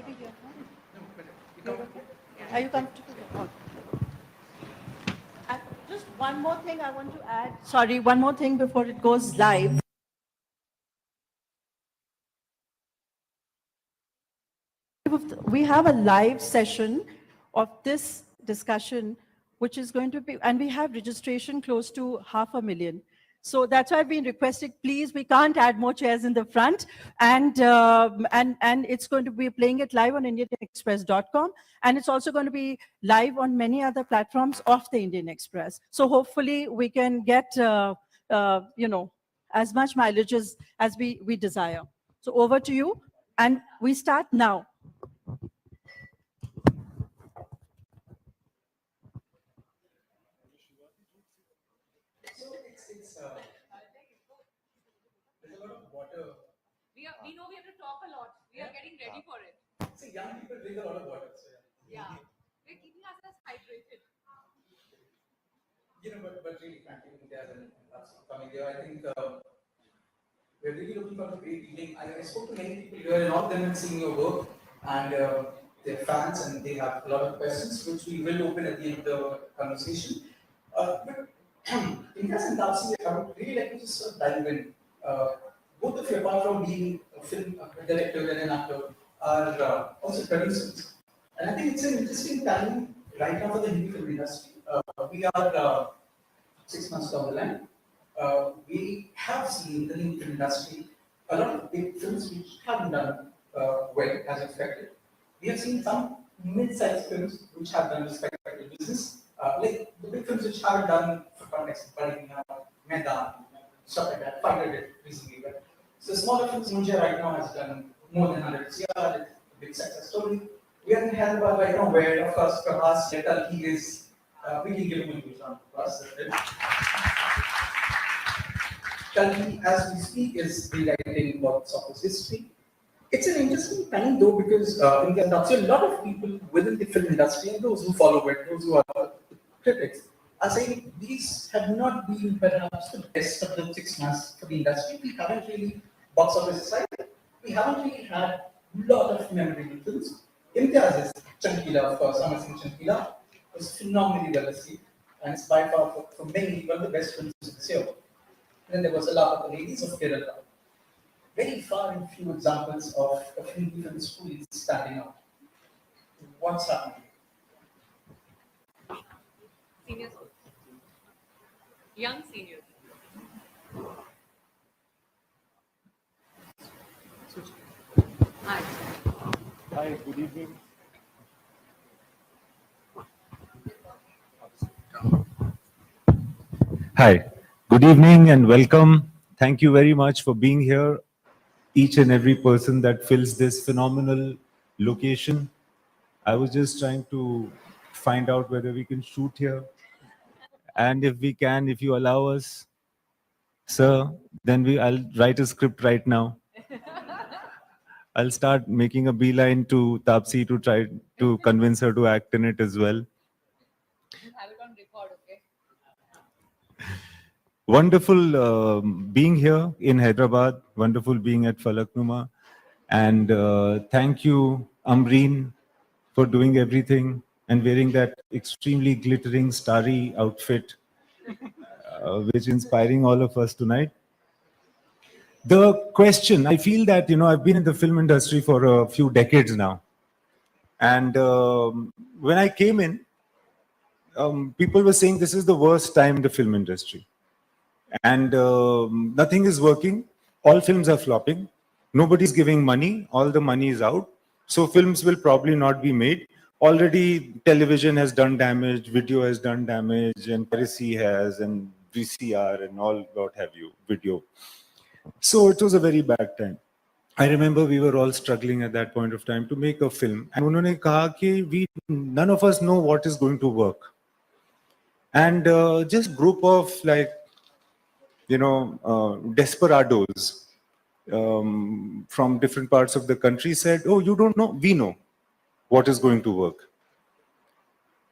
maybe here. You're okay? Are you comfortable? Okay. And just one more thing I want to add. Sorry, one more thing before it goes live. We have a live session of this discussion, which is going to be, and we have registration close to 500,000. So that's why I've been requested, please, we can't add more chairs in the front. And it's going to be playing it live on IndianExpress.com. And it's also going to be live on many other platforms of the Indian Express. So hopefully we can get, as much mileage as we desire. So over to you. And we start now. There's a lot of water. We know we have to talk a lot. We are getting ready for it. See, young people drink a lot of water. So yeah. We're keeping ourselves hydrated. But really, frankly, Imtiaz and us coming here, I think we're really looking for a great evening. I spoke to many people here, and all of them have seen your work, and they're fans, and they have a lot of questions, which we will open at the end of the conversation. But Imtiaz and Taapsee, I would really like to just sort of dive in. Both of you, apart from being a film director and an actor, are also producers. And I think it's an interesting time right now for the Hindi film industry. We are 6 months down the line. We have seen in the Hindi film industry a lot of big films which haven't done well as expected. We have seen some mid-sized films which have done respectable business, like the big films which haven't done, for context, Maidan, stuff like that, Fighter did recently. But so smaller films, Munja right now has done more than 100 CR, it's a big success story. We are in Hyderabad right now where, of course, Prabhas Kalki is, we can give him a huge round of applause. Kalki, as we speak, is rewriting box office history. It's an interesting time though because in the industry, a lot of people within the film industry and those who follow it, those who are critics, are saying these have not been perhaps the best of the 6 months for the industry. We haven't really, box office aside, we haven't really had a lot of memorable films. Imtiaz's Chamkila, of course, Amar Singh Chamkila, was phenomenally well received, and it's by far for many one of the best films this year. And then there was A Lot of the Ladies of Kerala. Very far and few examples of Hindi films truly standing out. What's happening? Seniors. Young seniors. Hi. Hi, good evening. Hi, good evening and welcome. Thank you very much for being here. Each and every person that fills this phenomenal location. I was just trying to find out whether we can shoot here. And if we can, if you allow us, sir, then I'll write a script right now. I'll start making a beeline to Taapsee to try to convince her to act in it as well. You have it on record, okay? Wonderful being here in Hyderabad. Wonderful being at Falaknuma. And thank you, Amreen, for doing everything and wearing that extremely glittering, starry outfit, which is inspiring all of us tonight. The question, I feel that, I've been in the film industry for a few decades now. And when I came in, people were saying this is the worst time in the film industry. And nothing is working. All films are flopping. Nobody's giving money. All the money is out. So films will probably not be made. Already television has done damage, video has done damage, and piracy has, and VCR and all what have you, video. So it was a very bad time. I remember we were all struggling at that point of time to make a film. And unhone kaha ki none of us know what is going to work. And just group of desperados from different parts of the country said, oh, you don't know? We know what is going to work.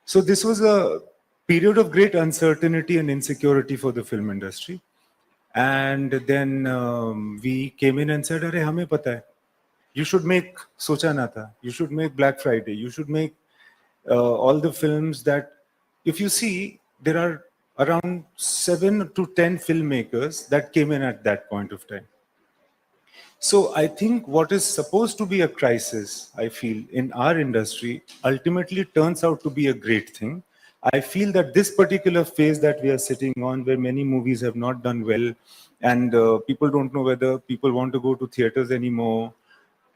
So this was a period of great uncertainty and insecurity for the film industry. And then we came in and said, Arey, hame pata hai. You should make Socha Na Tha. You should make Black Friday. You should make all the films that, if you see, there are around 7 to 10 filmmakers that came in at that point of time. So I think what is supposed to be a crisis, I feel, in our industry, ultimately turns out to be a great thing. I feel that this particular phase that we are sitting on, where many movies have not done well, and people don't know whether people want to go to theaters anymore,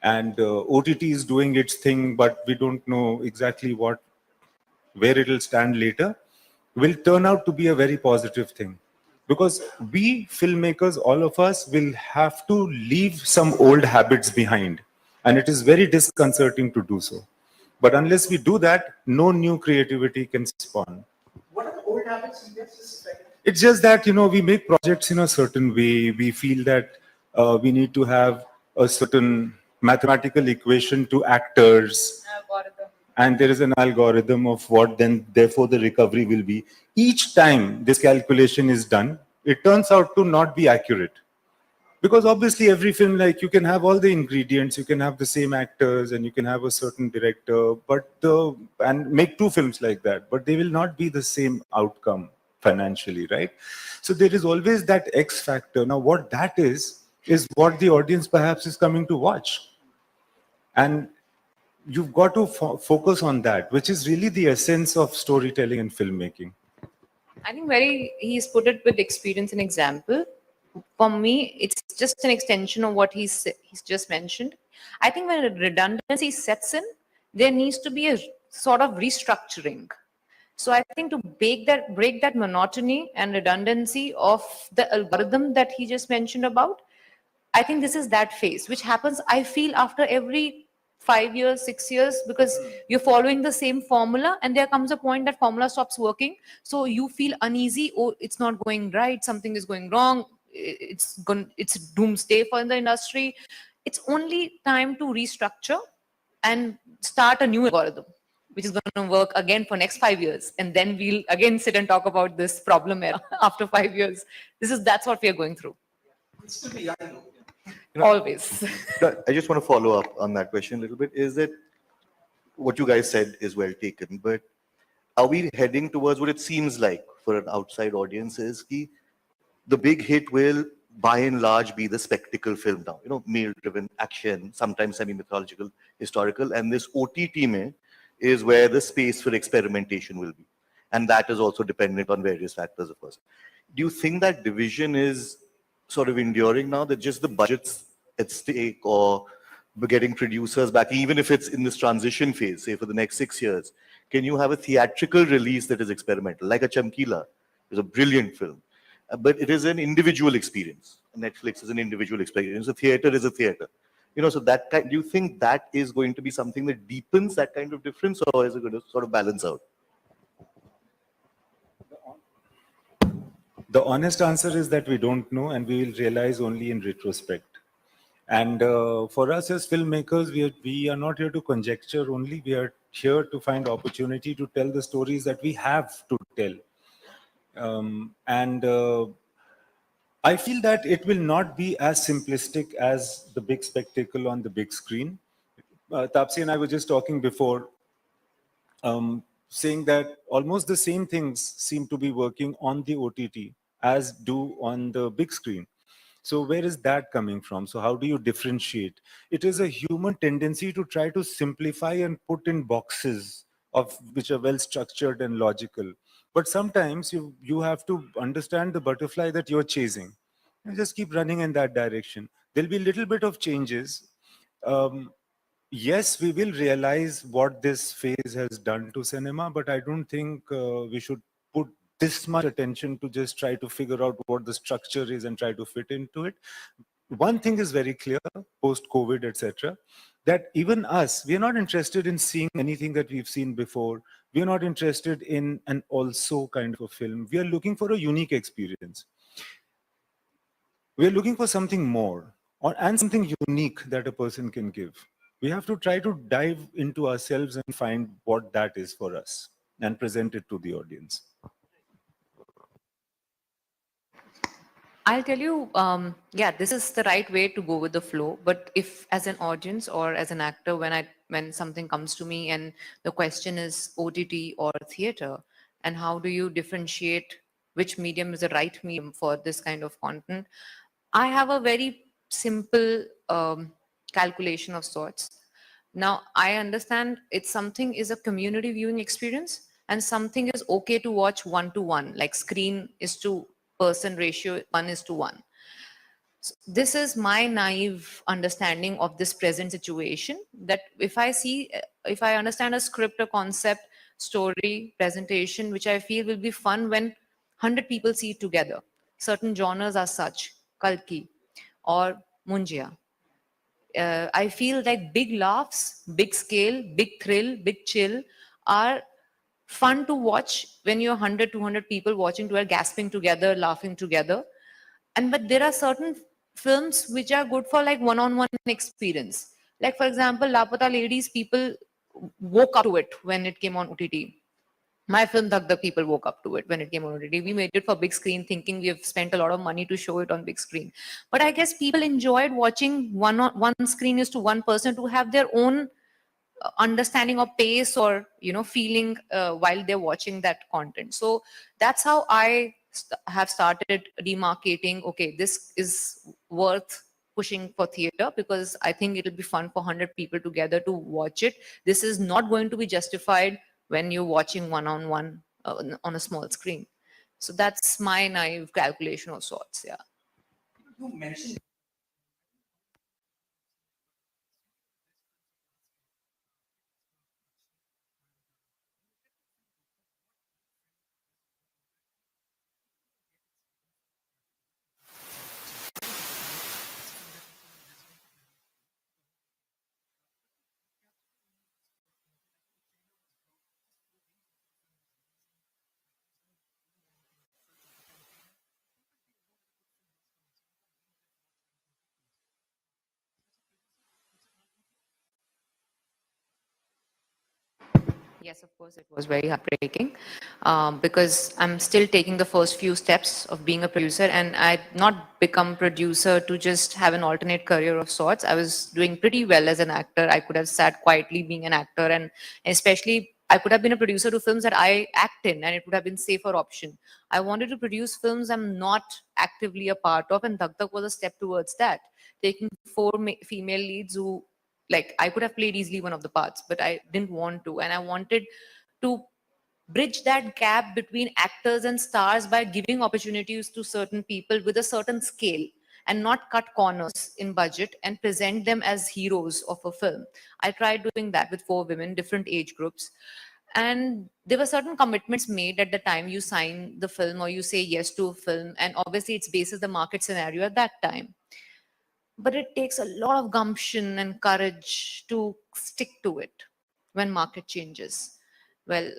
and OTT is doing its thing, but we don't know exactly where it will stand later, will turn out to be a very positive thing. Because we filmmakers, all of us, will have to leave some old habits behind. And it is very disconcerting to do so. But unless we do that, no new creativity can spawn. What are the old habits in this? It's just that, we make projects in a certain way. We feel that we need to have a certain mathematical equation to actors. Algorithm. And there is an algorithm of what then therefore the recovery will be. Each time this calculation is done, it turns out to not be accurate. Because obviously every film, like, you can have all the ingredients, you can have the same actors, and you can have a certain director, and make 2 films like that, but they will not be the same outcome financially, right? So there is always that X factor. Now what that is what the audience perhaps is coming to watch. And you've got to focus on that, which is really the essence of storytelling and filmmaking. I think he's put it with experience and example. For me, it's just an extension of what he's just mentioned. I think when a redundancy sets in, there needs to be a sort of restructuring. So I think to break that monotony and redundancy of the algorithm that he just mentioned about, I think this is that phase, which happens, I feel, after every 5 years, 6 years, because you're following the same formula, and there comes a point that formula stops working. So you feel uneasy. Oh, it's not going right. Something is going wrong. It's doomsday for the industry. It's only time to restructure and start a new algorithm, which is going to work again for next 5 years. And then we'll again sit and talk about this problem after 5 years. That's what we are going through. It's still be young though. Always. I just want to follow up on that question a little bit. Is that what you guys said is well taken, but are we heading towards what it seems like for an outside audience is the big hit will by and large be the spectacle film now, male-driven action, sometimes semi-mythological, historical, and this OTT is where the space for experimentation will be. And that is also dependent on various factors, of course. Do you think that division is sort of enduring now, that just the budget's at stake, or getting producers back, even if it's in this transition phase, say for the next 6 years? Can you have a theatrical release that is experimental, like a Chamkila? It's a brilliant film, but it is an individual experience. Netflix is an individual experience. A theater is a theater. So that do you think that is going to be something that deepens that kind of difference, or is it going to sort of balance out? The honest answer is that we don't know, and we will realize only in retrospect. And for us as filmmakers, we are not here to conjecture only. We are here to find opportunity to tell the stories that we have to tell. I feel that it will not be as simplistic as the big spectacle on the big screen. Taapsee and I were just talking before, saying that almost the same things seem to be working on the OTT as do on the big screen. So where is that coming from? So how do you differentiate? It is a human tendency to try to simplify and put in boxes which are well structured and logical. But sometimes you have to understand the butterfly that you're chasing. You just keep running in that direction. There'll be a little bit of changes. Yes, we will realize what this phase has done to cinema, but I don't think we should put this much attention to just try to figure out what the structure is and try to fit into it. One thing is very clear, post-COVID, etc., that even us, we are not interested in seeing anything that we've seen before. We are not interested in an also kind of a film. We are looking for a unique experience. We are looking for something more and something unique that a person can give. We have to try to dive into ourselves and find what that is for us and present it to the audience. I'll tell you, yeah, this is the right way to go with the flow. But if, as an audience or as an actor, when something comes to me and the question is OTT or theater, and how do you differentiate which medium is the right medium for this kind of content? I have a very simple calculation of sorts. Now, I understand it's something is a community viewing experience and something is okay to watch 1 to 1, like screen is to person ratio 1:1. So this is my naive understanding of this present situation, that if I understand a script, a concept, story, presentation, which I feel will be fun when 100 people see it together. Certain genres are such, Kalki or Munjia. I feel like big laughs, big scale, big thrill, big chill are fun to watch when you're 100, 200 people watching together, gasping together, laughing together. And but there are certain films which are good for like one-on-one experience. Like for example, Lapata Ladies, people woke up to it when it came on OTT. My film Dhak Dhak, people woke up to it when it came on OTT. We made it for big screen thinking we have spent a lot of money to show it on big screen. But I guess people enjoyed watching one screen is to one person to have their own understanding of pace or feeling while they're watching that content. So that's how I have started demarcating, okay, this is worth pushing for theater because I think it'll be fun for 100 people together to watch it. This is not going to be justified when you're watching one-on-one on a small screen. So that's my naive calculation of sorts. Yeah. You mentioned Yes, of course, it was very heartbreaking because I'm still taking the first few steps of being a producer, and I'd not become producer to just have an alternate career of sorts. I was doing pretty well as an actor. I could have sat quietly being an actor, and especially I could have been a producer to films that I act in, and it would have been safer option. I wanted to produce films I'm not actively a part of, and Dhak Dhak was a step towards that. Taking four female leads who, like, I could have played easily one of the parts, but I didn't want to, and I wanted to bridge that gap between actors and stars by giving opportunities to certain people with a certain scale and not cut corners in budget and present them as heroes of a film. I tried doing that with 4 women, different age groups. And there were certain commitments made at the time you sign the film or you say yes to a film. And obviously, it's basis the market scenario at that time, but it takes a lot of gumption and courage to stick to it when market changes. Well,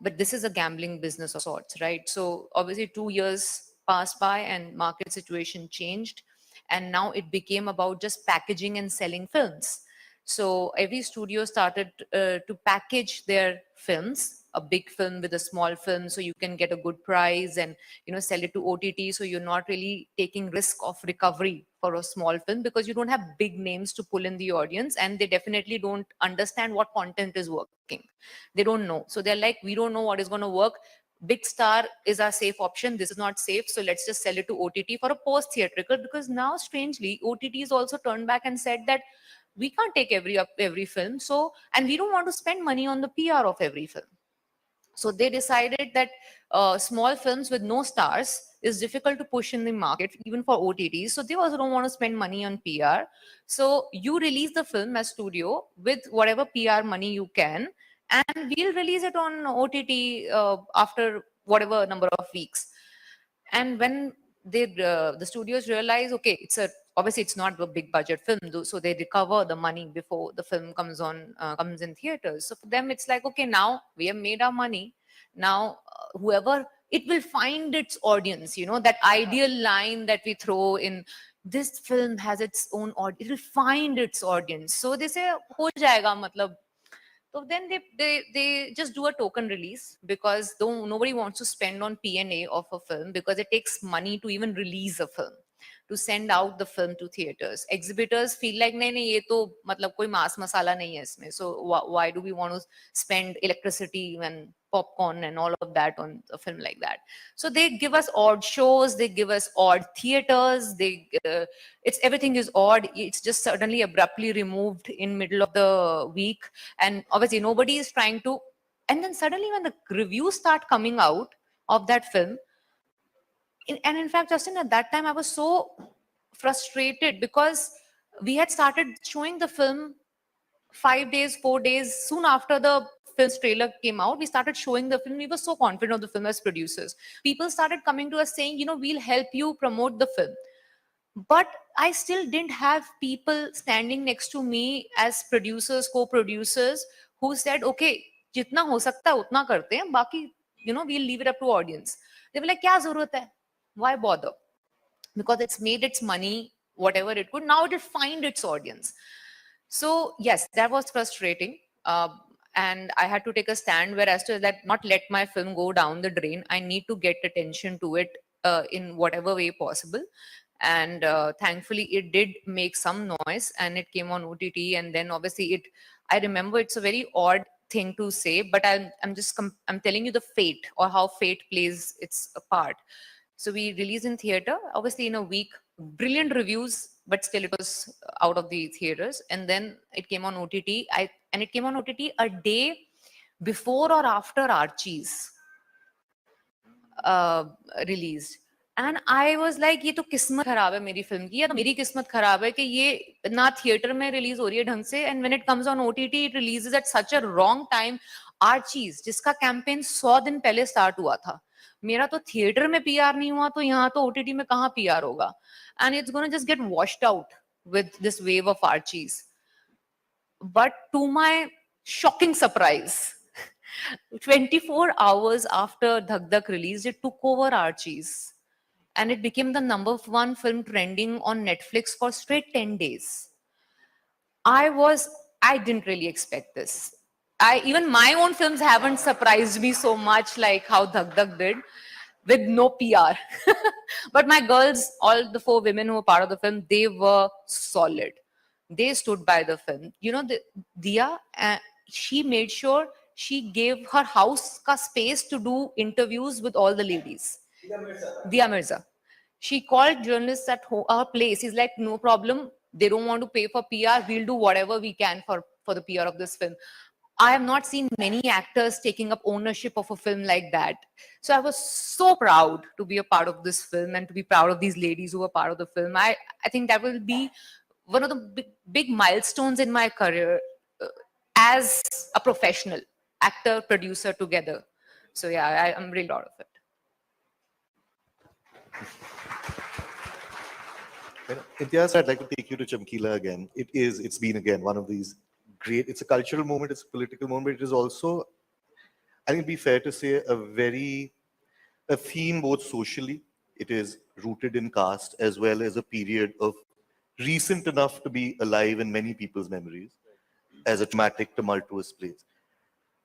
but this is a gambling business of sorts, right? So obviously 2 years passed by and market situation changed, and now it became about just packaging and selling films. So every studio started to package their films, a big film with a small film, so you can get a good price and sell it to OTT. So you're not really taking risk of recovery for a small film because you don't have big names to pull in the audience, and they definitely don't understand what content is working. They don't know, so they're like, we don't know what is going to work. Big star is our safe option. This is not safe, so let's just sell it to OTT for a post theatrical, because now strangely OTT is also turned back and said that we can't take every film, so, and we don't want to spend money on the PR of every film. So they decided that small films with no stars is difficult to push in the market, even for OTTs. So they also don't want to spend money on PR. So you release the film as studio with whatever PR money you can, and we'll release it on OTT after whatever number of weeks. And when the studios realize, okay, it's a, obviously it's not a big budget film, though, so they recover the money before the film comes in theaters. So for them it's like, okay, now we have made our money. Now whoever, it will find its audience, that ideal line that we throw in, this film has its own audience, it will find its audience. So they say, ho jayega, matlab, So then they just do a token release because though nobody wants to spend on P&A of a film because it takes money to even release a film, to send out the film to theaters. Exhibitors feel like नहीं नहीं ये तो मतलब कोई mass masala नहीं है इसमें. So why do we want to spend electricity and popcorn and all of that on a film like that? So they give us odd shows, they give us odd theaters, it's everything is odd. It's just suddenly abruptly removed in middle of the week, and obviously nobody is trying to. And then suddenly when the reviews start coming out of that film, and in fact, Justin, at that time I was so frustrated because we had started showing the film 5 days, 4 days soon after the film's trailer came out. We started showing the film. We were so confident of the film as producers. People started coming to us saying, you know, we'll help you promote the film. But I still didn't have people standing next to me as producers, co-producers, who said, okay, jitna ho sakta hai, utna karte hain, baki, you know, we'll leave it up to audience. They were like, kya zarurat hai? Why bother? Because it's made its money, whatever it could. Now it will find its audience. So yes, that was frustrating. And I had to take a stand where as to that not let my film go down the drain. I need to get attention to it in whatever way possible. And thankfully it did make some noise and it came on OTT. And then obviously I remember it's a very odd thing to say, but I'm telling you the fate or how fate plays its part. So we released in theater, obviously in a week, brilliant reviews, but still it was out of the theaters. And then it came on OTT. And it came on OTT a day before or after Archie's released. And I was like, ये तो किस्मत खराब है मेरी film की, या तो मेरी किस्मत खराब है कि ये ना थिएटर में रिलीज हो रही है ढंग से. And when it comes on OTT, it releases at such a wrong time. Archie's, जिसका कैंपेन 100 दिन पहले स्टार्ट हुआ था, मेरा तो थिएटर में पीआर नहीं हुआ, तो यहाँ तो OTT में कहाँ पीआर होगा? And it's going to just get washed out with this wave of Archie's. But to my shocking surprise, 24 hours after Dhak Dhak released, it took over Archie's. And it became the #1 film trending on Netflix for straight 10 days. I didn't really expect this. Even my own films haven't surprised me so much like how Dhak Dhak did, with no PR. But my girls, all the 4 women who were part of the film, they were solid. They stood by the film. You know, Dia, she made sure she gave her house ka space to do interviews with all the ladies. Dia Mirza. She called journalists at her place. He's like, no problem. They don't want to pay for PR. We'll do whatever we can for the PR of this film. I have not seen many actors taking up ownership of a film like that. So I was so proud to be a part of this film and to be proud of these ladies who were part of the film. I think that will be one of the big milestones in my career as a professional actor, producer together. So yeah, I'm really proud of it. Imtiaz, I'd like to take you to Chamkila again. It's been again one of these great, it's a cultural moment, it's a political moment, it is also, I think it'd be fair to say, a theme both socially, it is rooted in caste, as well as a period of recent enough to be alive in many people's memories as a traumatic, tumultuous place.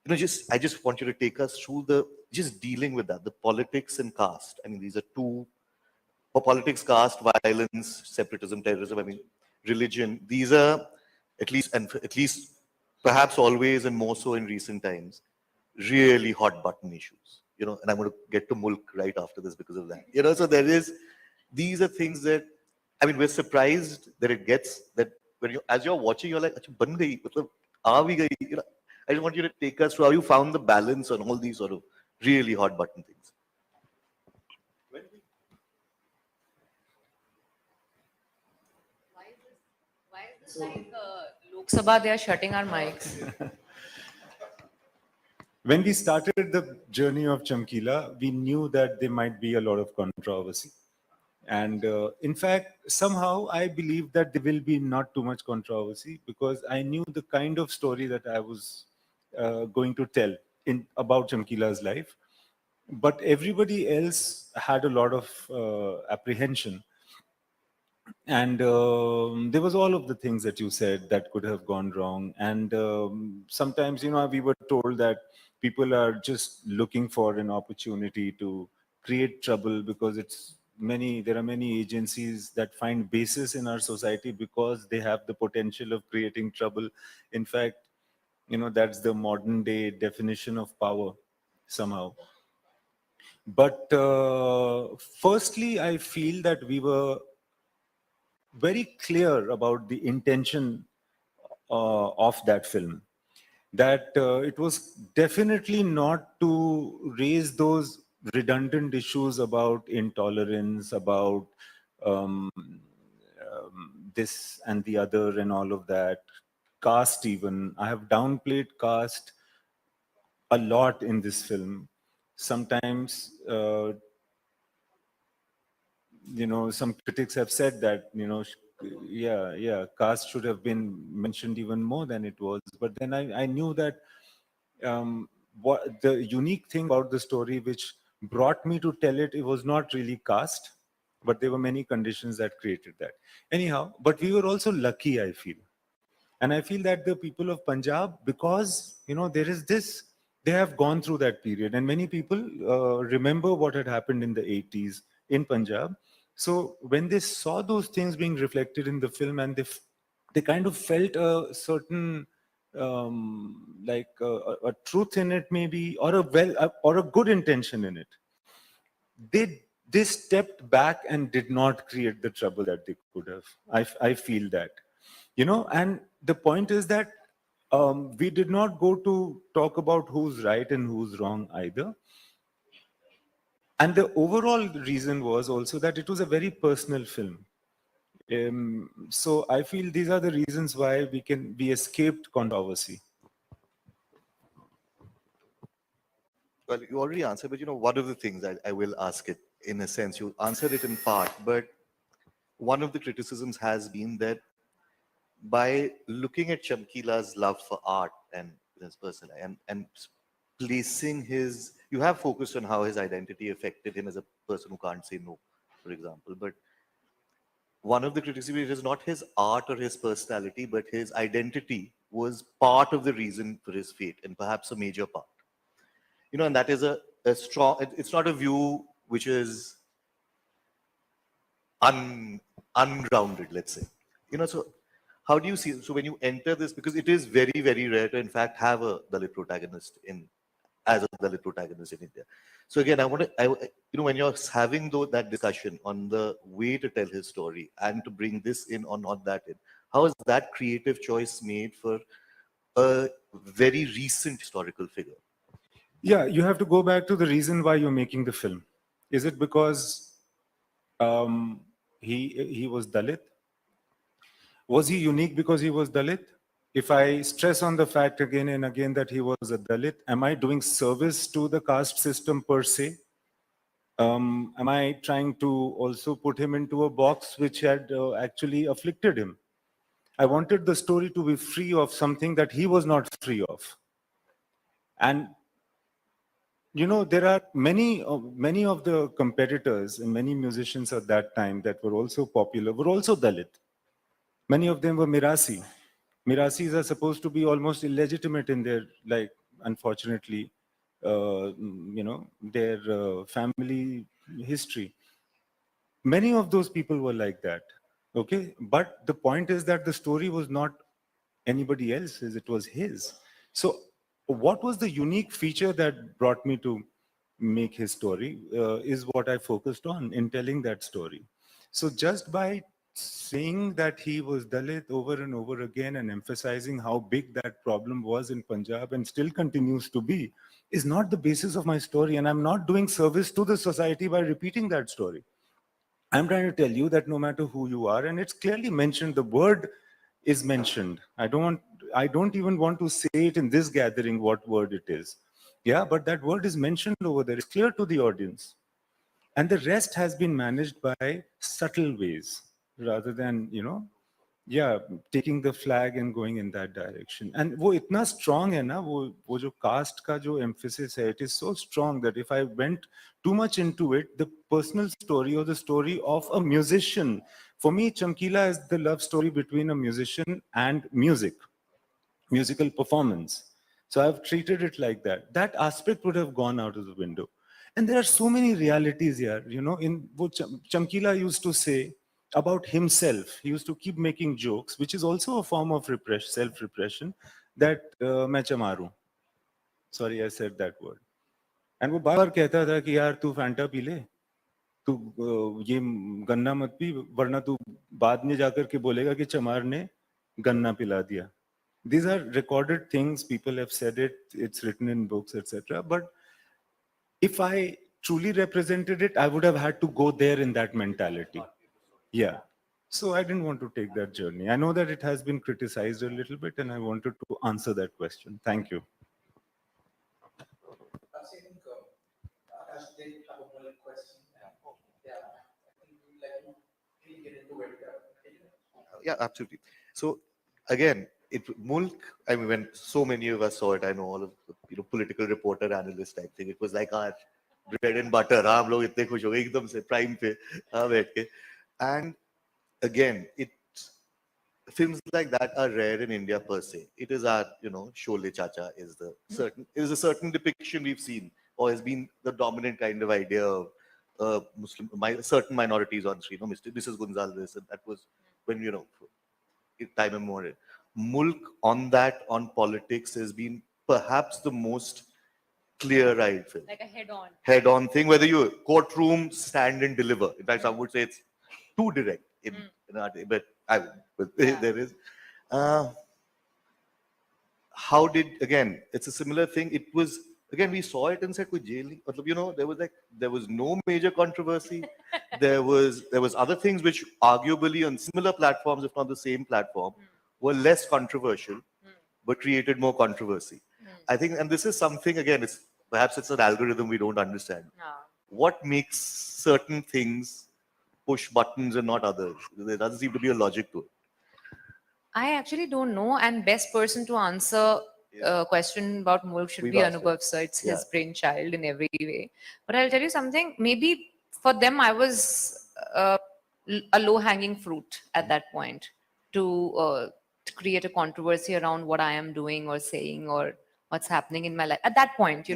You know, I just want you to take us through just dealing with that, the politics and caste. I mean, these are two, for politics, caste, violence, separatism, terrorism, I mean, religion, these are at least perhaps always and more so in recent times, really hot button issues, you know, and I'm going to get to Mulk right after this because of that. You know, so these are things that, I mean, we're surprised that it gets, that when as you're watching, you're like, "Achha, ban gayi, matlab, aa bhi gayi." You know, I just want you to take us through how you found the balance on all these sort of really hot button things. Why is this like Lok Sabha, they are shutting our mics? When we started the journey of Chamkila, we knew that there might be a lot of controversy. And in fact, somehow I believe that there will be not too much controversy because I knew the kind of story that I was going to tell about Chamkila's life. But everybody else had a lot of apprehension. And there was all of the things that you said that could have gone wrong. And sometimes, we were told that people are just looking for an opportunity to create trouble because there are many agencies that find basis in our society because they have the potential of creating trouble. In fact, that's the modern day definition of power somehow. But firstly, I feel that we were very clear about the intention of that film, that it was definitely not to raise those redundant issues about intolerance, about this and the other and all of that, caste even. I have downplayed caste a lot in this film. Sometimes some critics have said that, caste should have been mentioned even more than it was. But then I knew that what the unique thing about the story, which brought me to tell it, it was not really caste, but there were many conditions that created that. Anyhow, but we were also lucky, I feel. And I feel that the people of Punjab, because, there is this, they have gone through that period. And many people remember what had happened in the 80s in Punjab. So when they saw those things being reflected in the film, and they kind of felt a certain, like a truth in it maybe, or or a good intention in it, they stepped back and did not create the trouble that they could have. I feel that. And the point is that we did not go to talk about who's right and who's wrong either. And the overall reason was also that it was a very personal film. So I feel these are the reasons why we escaped controversy. Well, you already answered, but one of the things I will ask it in a sense, you answered it in part, but one of the criticisms has been that by looking at Chamkila's love for art and his personal and placing you have focused on how his identity affected him as a person who can't say no, for example, but one of the criticisms is not his art or his personality, but his identity was part of the reason for his fate, and perhaps a major part. And that is a strong, it's not a view which is ungrounded, let's say. So how do you see, so when you enter this, because it is very, very rare to in fact have a Dalit protagonist as a Dalit protagonist in India. So again, when you're having that discussion on the way to tell his story and to bring this in or not that in, how is that creative choice made for a very recent historical figure? Yeah, you have to go back to the reason why you're making the film. Is it because he was Dalit? Was he unique because he was Dalit? If I stress on the fact again and again that he was a Dalit, am I doing service to the caste system per se? Am I trying to also put him into a box which had actually afflicted him? I wanted the story to be free of something that he was not free of. And there are many of the competitors and many musicians at that time that were also popular, were also Dalit. Many of them were Mirasi. Mirasis are supposed to be almost illegitimate in their, unfortunately, their family history. Many of those people were like that. Okay. But the point is that the story was not anybody else's, it was his. So what was the unique feature that brought me to make his story is what I focused on in telling that story. So just by saying that he was Dalit over and over again and emphasizing how big that problem was in Punjab and still continues to be is not the basis of my story. And I'm not doing service to the society by repeating that story. I'm trying to tell you that no matter who you are, and it's clearly mentioned, the word is mentioned. I don't even want to say it in this gathering what word it is. Yeah, but that word is mentioned over there. It's clear to the audience. And the rest has been managed by subtle ways rather than, yeah, taking the flag and going in that direction. And वो इतना strong है ना, वो जो caste का जो emphasis है, it is so strong that if I went too much into it, the personal story or the story of a musician, for me, Chamkila is the love story between a musician and music, musical performance. So I've treated it like that. That aspect would have gone out of the window. And there are so many realities here, you know, in what Chamkila used to say about himself. He used to keep making jokes, which is also a form of self-repression, that मैं चमार हूं. Sorry, I said that word. And वो बार बार कहता था कि यार तू Fanta P ले, तू ये गन्ना मत पी, वरना तू बाद में जाकर के बोलेगा कि चमार ने गन्ना पिला दिया. These are recorded things, people have said it, it's written in books, etc. But if I truly represented it, I would have had to go there in that mentality. Yeah. So I didn't want to take that journey. I know that it has been criticized a little bit, and I wanted to answer that question. Thank you. I think Akash did have a bullet question. Yeah, I think we'd like to really get into it. Yeah, absolutely. So again, Mulk, I mean, when so many of us saw it, I know all of the political reporter, analyst type thing. It was like our bread and butter. हम लोग इतने खुश हो गए एकदम से prime पे बैठ के. And again, films like that are rare in India per se. It is our, Sholay Chacha is a certain depiction we've seen, or has been the dominant kind of idea of certain minorities on screen. Mrs. Gonzalez, and that was when, time immemorial. Mulk on politics has been perhaps the most clear-eyed film. Like a head-on. Head-on thing, whether you courtroom, stand and deliver. In fact, some would say it's too direct in our day, but there is. How did, again, it's a similar thing. It was, again, we saw it and said, there was no major controversy. there was other things which arguably on similar platforms, if not the same platform, were less controversial, but created more controversy. I think, and this is something, again, perhaps it's an algorithm we don't understand. What makes certain things push buttons and not others? There doesn't seem to be a logic to it. I actually don't know, and best person to answer a question about Mulk should be Anubhav sir. It's his brainchild in every way. But I'll tell you something, maybe for them I was a low-hanging fruit at that point to create a controversy around what I am doing or saying or what's happening in my life. At that point,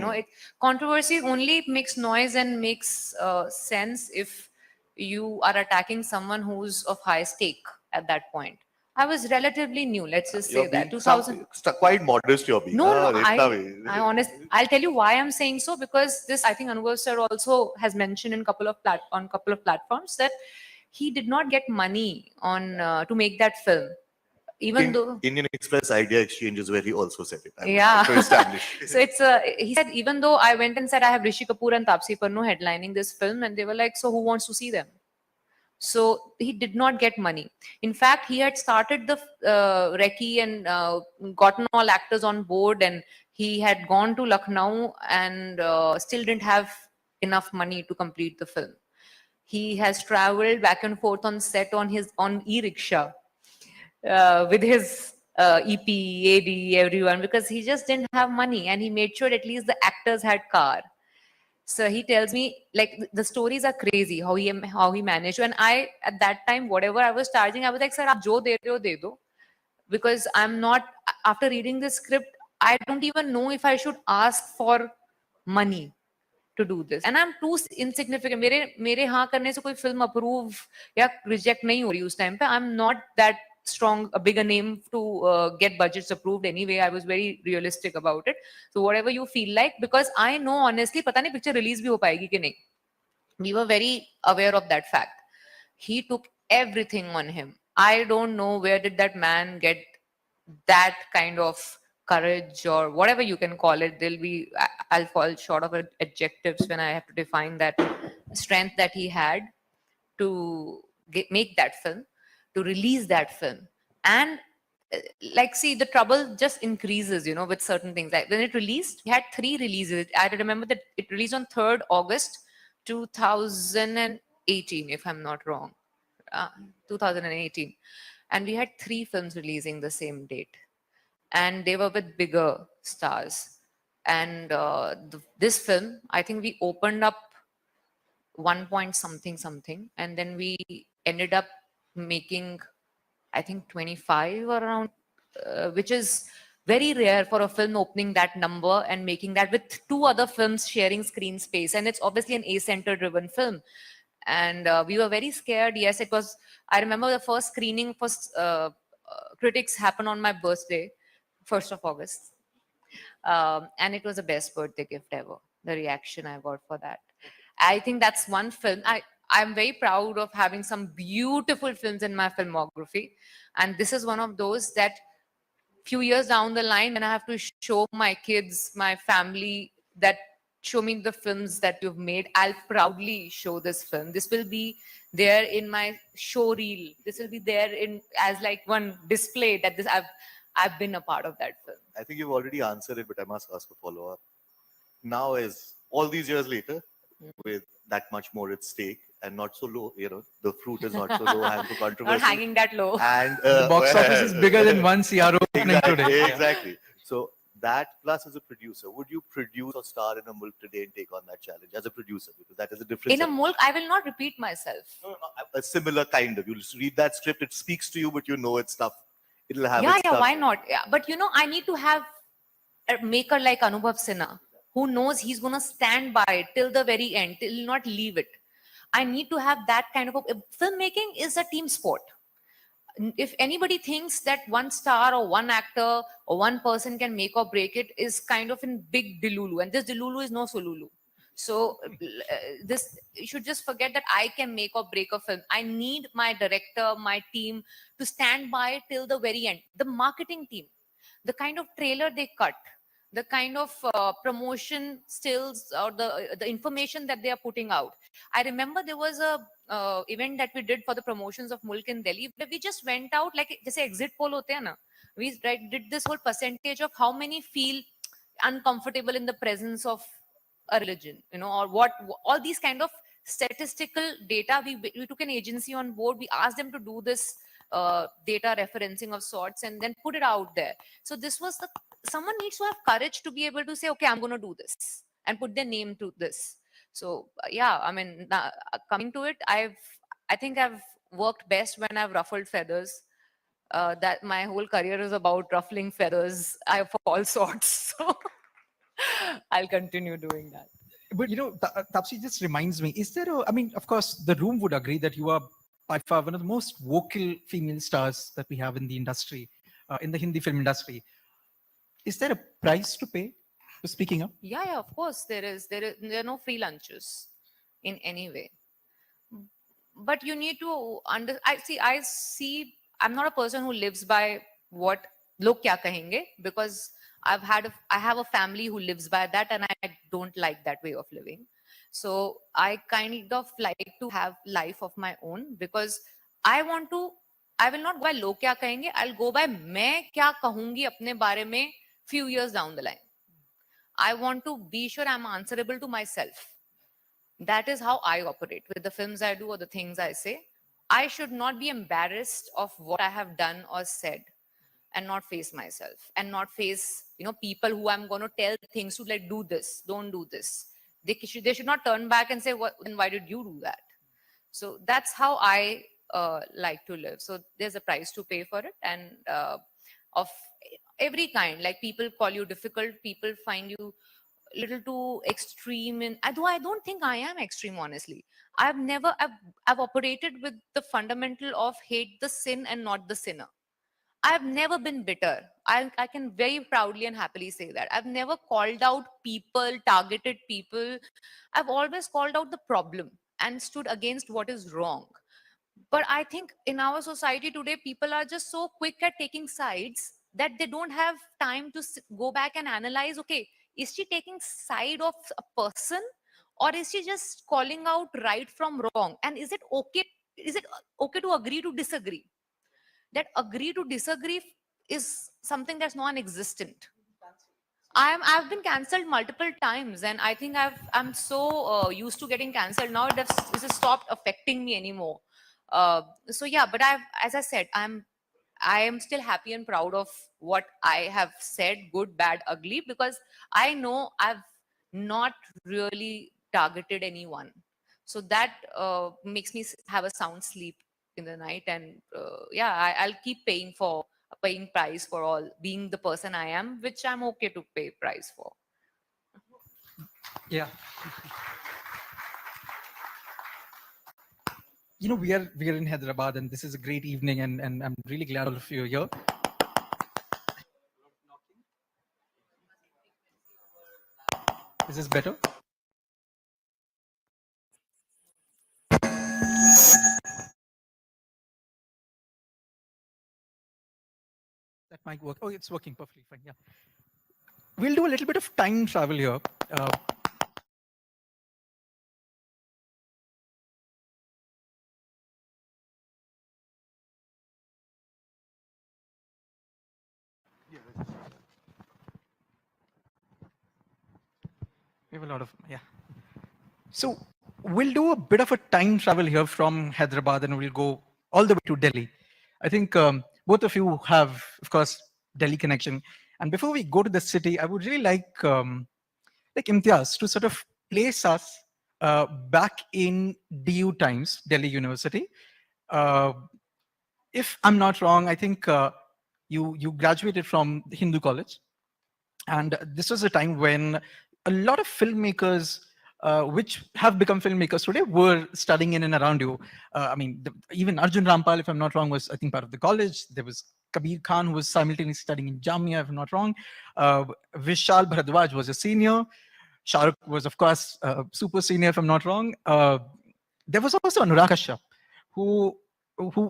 controversy only makes noise and makes sense if you are attacking someone who's of high stake at that point. I was relatively new, let's just say that. 2000. Quite modest you're being. No, I'll tell you why I'm saying so, because this, I think Anubhav sir also has mentioned in couple of platforms that he did not get money on to make that film. Even though Indian Express Idea Exchange is where he also said it. So it's he said, even though I went and said I have Rishi Kapoor and Taapsee Pannu headlining this film, and they were like, so who wants to see them? So he did not get money. In fact, he had started the recce and gotten all actors on board, and he had gone to Lucknow and still didn't have enough money to complete the film. He has traveled back and forth on set on e-rickshaw with his EP, AD, everyone, because he just didn't have money, and he made sure at least the actors had car. So he tells me, like, the stories are crazy, how he managed. And I, at that time, whatever I was charging, I was like, sir, aap jo de rahe ho, de do. Because I'm not, after reading the script, I don't even know if I should ask for money to do this. And I'm too insignificant. मेरे हाँ करने से कोई film approve या reject नहीं हो रही उस time पे. I'm not that strong, a bigger name to get budgets approved anyway. I was very realistic about it. So whatever you feel like, because I know honestly, पता नहीं picture release भी हो पाएगी कि नहीं. We were very aware of that fact. He took everything on him. I don't know where did that man get that kind of courage or whatever you can call it. I'll fall short of adjectives when I have to define that strength that he had to make that film, to release that film. And see, the trouble just increases, with certain things. Like when it released, we had 3 releases. I remember that it released on 3rd August 2018, if I'm not wrong. 2018. and we had 3 films releasing the same date, and they were with bigger stars. And this film, I think we opened up 1 point something something, and then we ended up making, I think, 25 or around, which is very rare for a film opening that number and making that with 2 other films sharing screen space. And it's obviously an A-center driven film. And we were very scared. Yes, it was. I remember the first screening for critics happened on my birthday, 1st of August. And it was the best birthday gift ever. The reaction I got for that. I think that's one film. I'm very proud of having some beautiful films in my filmography. And this is one of those that few years down the line, when I have to show my kids, my family, that show me the films that you've made, I'll proudly show this film. This will be there in my show reel. This will be there in as like one display that this I've been a part of that film. I think you've already answered it, but I must ask a follow-up. Now, as all these years later, with that much more at stake and not so low, the fruit is not so low, hang for controversy. Not hanging that low. And The box office is bigger than one CRO opening exactly, today. exactly. So that plus as a producer, would you produce or star in a Mulk today and take on that challenge as a producer? Because that is a different. In a Mulk, I will not repeat myself. No, a similar kind of. You just read that script, it speaks to you, but you know it's tough. It'll have Yeah, its yeah, stuff. why not? Yeah, but I need to have a maker like Anubhav Sinha, who knows he's going to stand by it till the very end, till not leave it. I need to have that kind of filmmaking is a team sport. If anybody thinks that one star or one actor or one person can make or break it, is kind of in big delulu, and this delulu is no solulu. So this, you should just forget that I can make or break a film. I need my director, my team to stand by it till the very end. The marketing team, the kind of trailer they cut, the kind of promotion stills or the information that they are putting out. I remember there was a event that we did for the promotions of Mulk in Delhi, where we just went out like जैसे exit poll होते हैं ना. We did this whole percentage of how many feel uncomfortable in the presence of a religion, or what, all these kind of statistical data. We took an agency on board. We asked them to do this data referencing of sorts and then put it out there. So this was someone needs to have courage to be able to say, okay, I'm going to do this and put their name to this. So yeah, I mean, coming to it, I think I've worked best when I've ruffled feathers. That my whole career is about ruffling feathers of all sorts. So I'll continue doing that. But Taapsee just reminds me, is there I mean, of course, the room would agree that you are by far one of the most vocal female stars that we have in the industry, in the Hindi film industry. Is there a price to pay for speaking up? Yeah, of course there are no free lunches in any way. But you need to I see I'm not a person who lives by what log kya kahenge, because I have a family who lives by that, and I don't like that way of living. So I kind of like to have life of my own, because I will not go by log kya kahenge, I'll go by main kya kahungi apne bare mein few years down the line. I want to be sure I'm answerable to myself. That is how I operate with the films I do or the things I say. I should not be embarrassed of what I have done or said, and not face myself, and not face people who I'm going to tell things to, like, do this, don't do this. They should not turn back and say, then why did you do that? So that's how I like to live. So there's a price to pay for it, and of every kind. Like, people call you difficult, people find you little too extreme, and though I don't think I am extreme, honestly. I've operated with the fundamental of hate the sin and not the sinner. I've never been bitter. I can very proudly and happily say that. I've never called out people, targeted people. I've always called out the problem and stood against what is wrong. But I think in our society today, people are just so quick at taking sides that they don't have time to go back and analyze, okay, is she taking side of a person, or is she just calling out right from wrong? And is it okay to agree to disagree? That agree to disagree is something that's non-existent. I've been cancelled multiple times, and I think I'm so used to getting cancelled now. This has stopped affecting me anymore. So yeah, but as I said, I'm I am still happy and proud of what I have said, good, bad, ugly, because I know I've not really targeted anyone. So that makes me have a sound sleep in the night. And yeah, I'll keep paying price for all being the person I am, which I'm okay to pay price for. Yeah. You know, we are in Hyderabad, and this is a great evening, and I'm really glad all of you are here. Is this better? That might work. Oh, it's working perfectly fine. Yeah. We'll do a little bit of time travel here. We have a lot of, yeah. So we'll do a bit of a time travel here from Hyderabad, and we'll go all the way to Delhi. I think both of you have, of course, Delhi connection. And before we go to the city, I would really like Imtiaz to sort of place us back in DU times, Delhi University. Uh, if I'm not wrong, I think you graduated from the Hindu College. And this was a time when a lot of filmmakers, which have become filmmakers today, were studying in and around you. I mean, even Arjun Rampal, if I'm not wrong, was, I think, part of the college. There was Kabir Khan, who was simultaneously studying in Jamia, if I'm not wrong. Vishal Bharadwaj was a senior. Shahrukh was, of course, super senior, if I'm not wrong. There was also Anurag Kashyap, who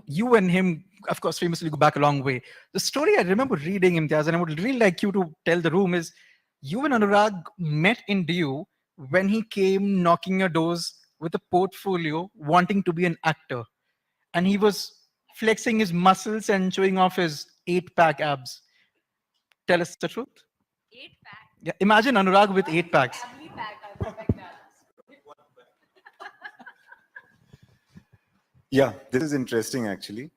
you and him, of course, famously go back a long way. The story I remember reading, Imtiaz, and I would really like you to tell the room, is you and Anurag met in DU when he came knocking your doors with a portfolio wanting to be an actor. And he was flexing his muscles and showing off his 8-pack abs. Tell us the truth. 8-pack. Yeah, imagine Anurag with 8 packs. Yeah, this is interesting actually.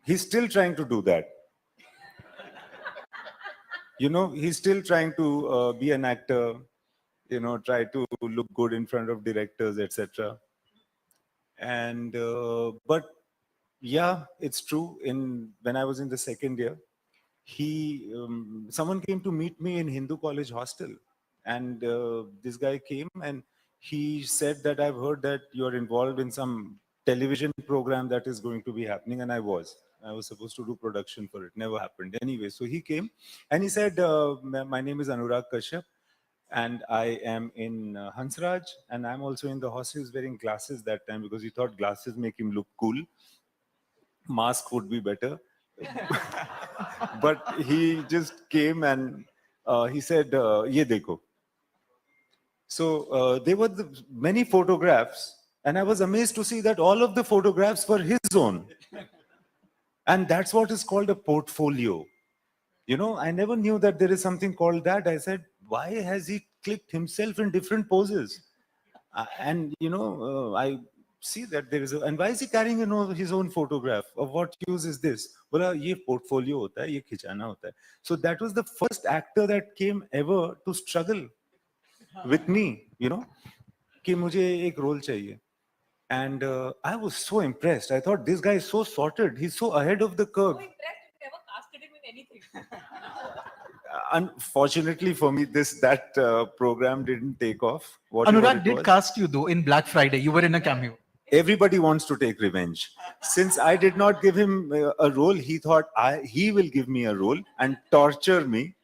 He's still trying to do that. You know, he's still trying to be an actor, you know, try to look good in front of directors, etc. And but yeah, it's true. When I was in the second year, someone came to meet me in Hindu College hostel, and this guy came and he said that I've heard that you're involved in some television program that is going to be happening, and I was supposed to do production for it. Never happened anyway. So he came and he said, my name is Anurag Kashyap and I am in Hansraj, and I'm also in the hostel. He was wearing glasses that time because he thought glasses make him look cool. Mask would be better. But he just came and he said, "Ye dekho." So there were many photographs, and I was amazed to see that all of the photographs were his own. And that's what is called a portfolio. You know, I never knew that there is something called that. I said, why has he clicked himself in different poses? And, you know, I see that there is and why is he carrying, you know, his own photograph? Of what use is this? Bola, ye portfolio hota hai, ye khichana hota hai. So that was the first actor that came ever to struggle with me, you know, कि मुझे एक role चाहिए. And I was so impressed. I thought this guy is so sorted. He's so ahead of the curve. So impressed, you never casted him in anything. Unfortunately for me, that program didn't take off. Whatever Anurag it did was. cast you, though, in Black Friday. You were in a cameo. Everybody wants to take revenge. Since I did not give him a role, he thought he will give me a role and torture me.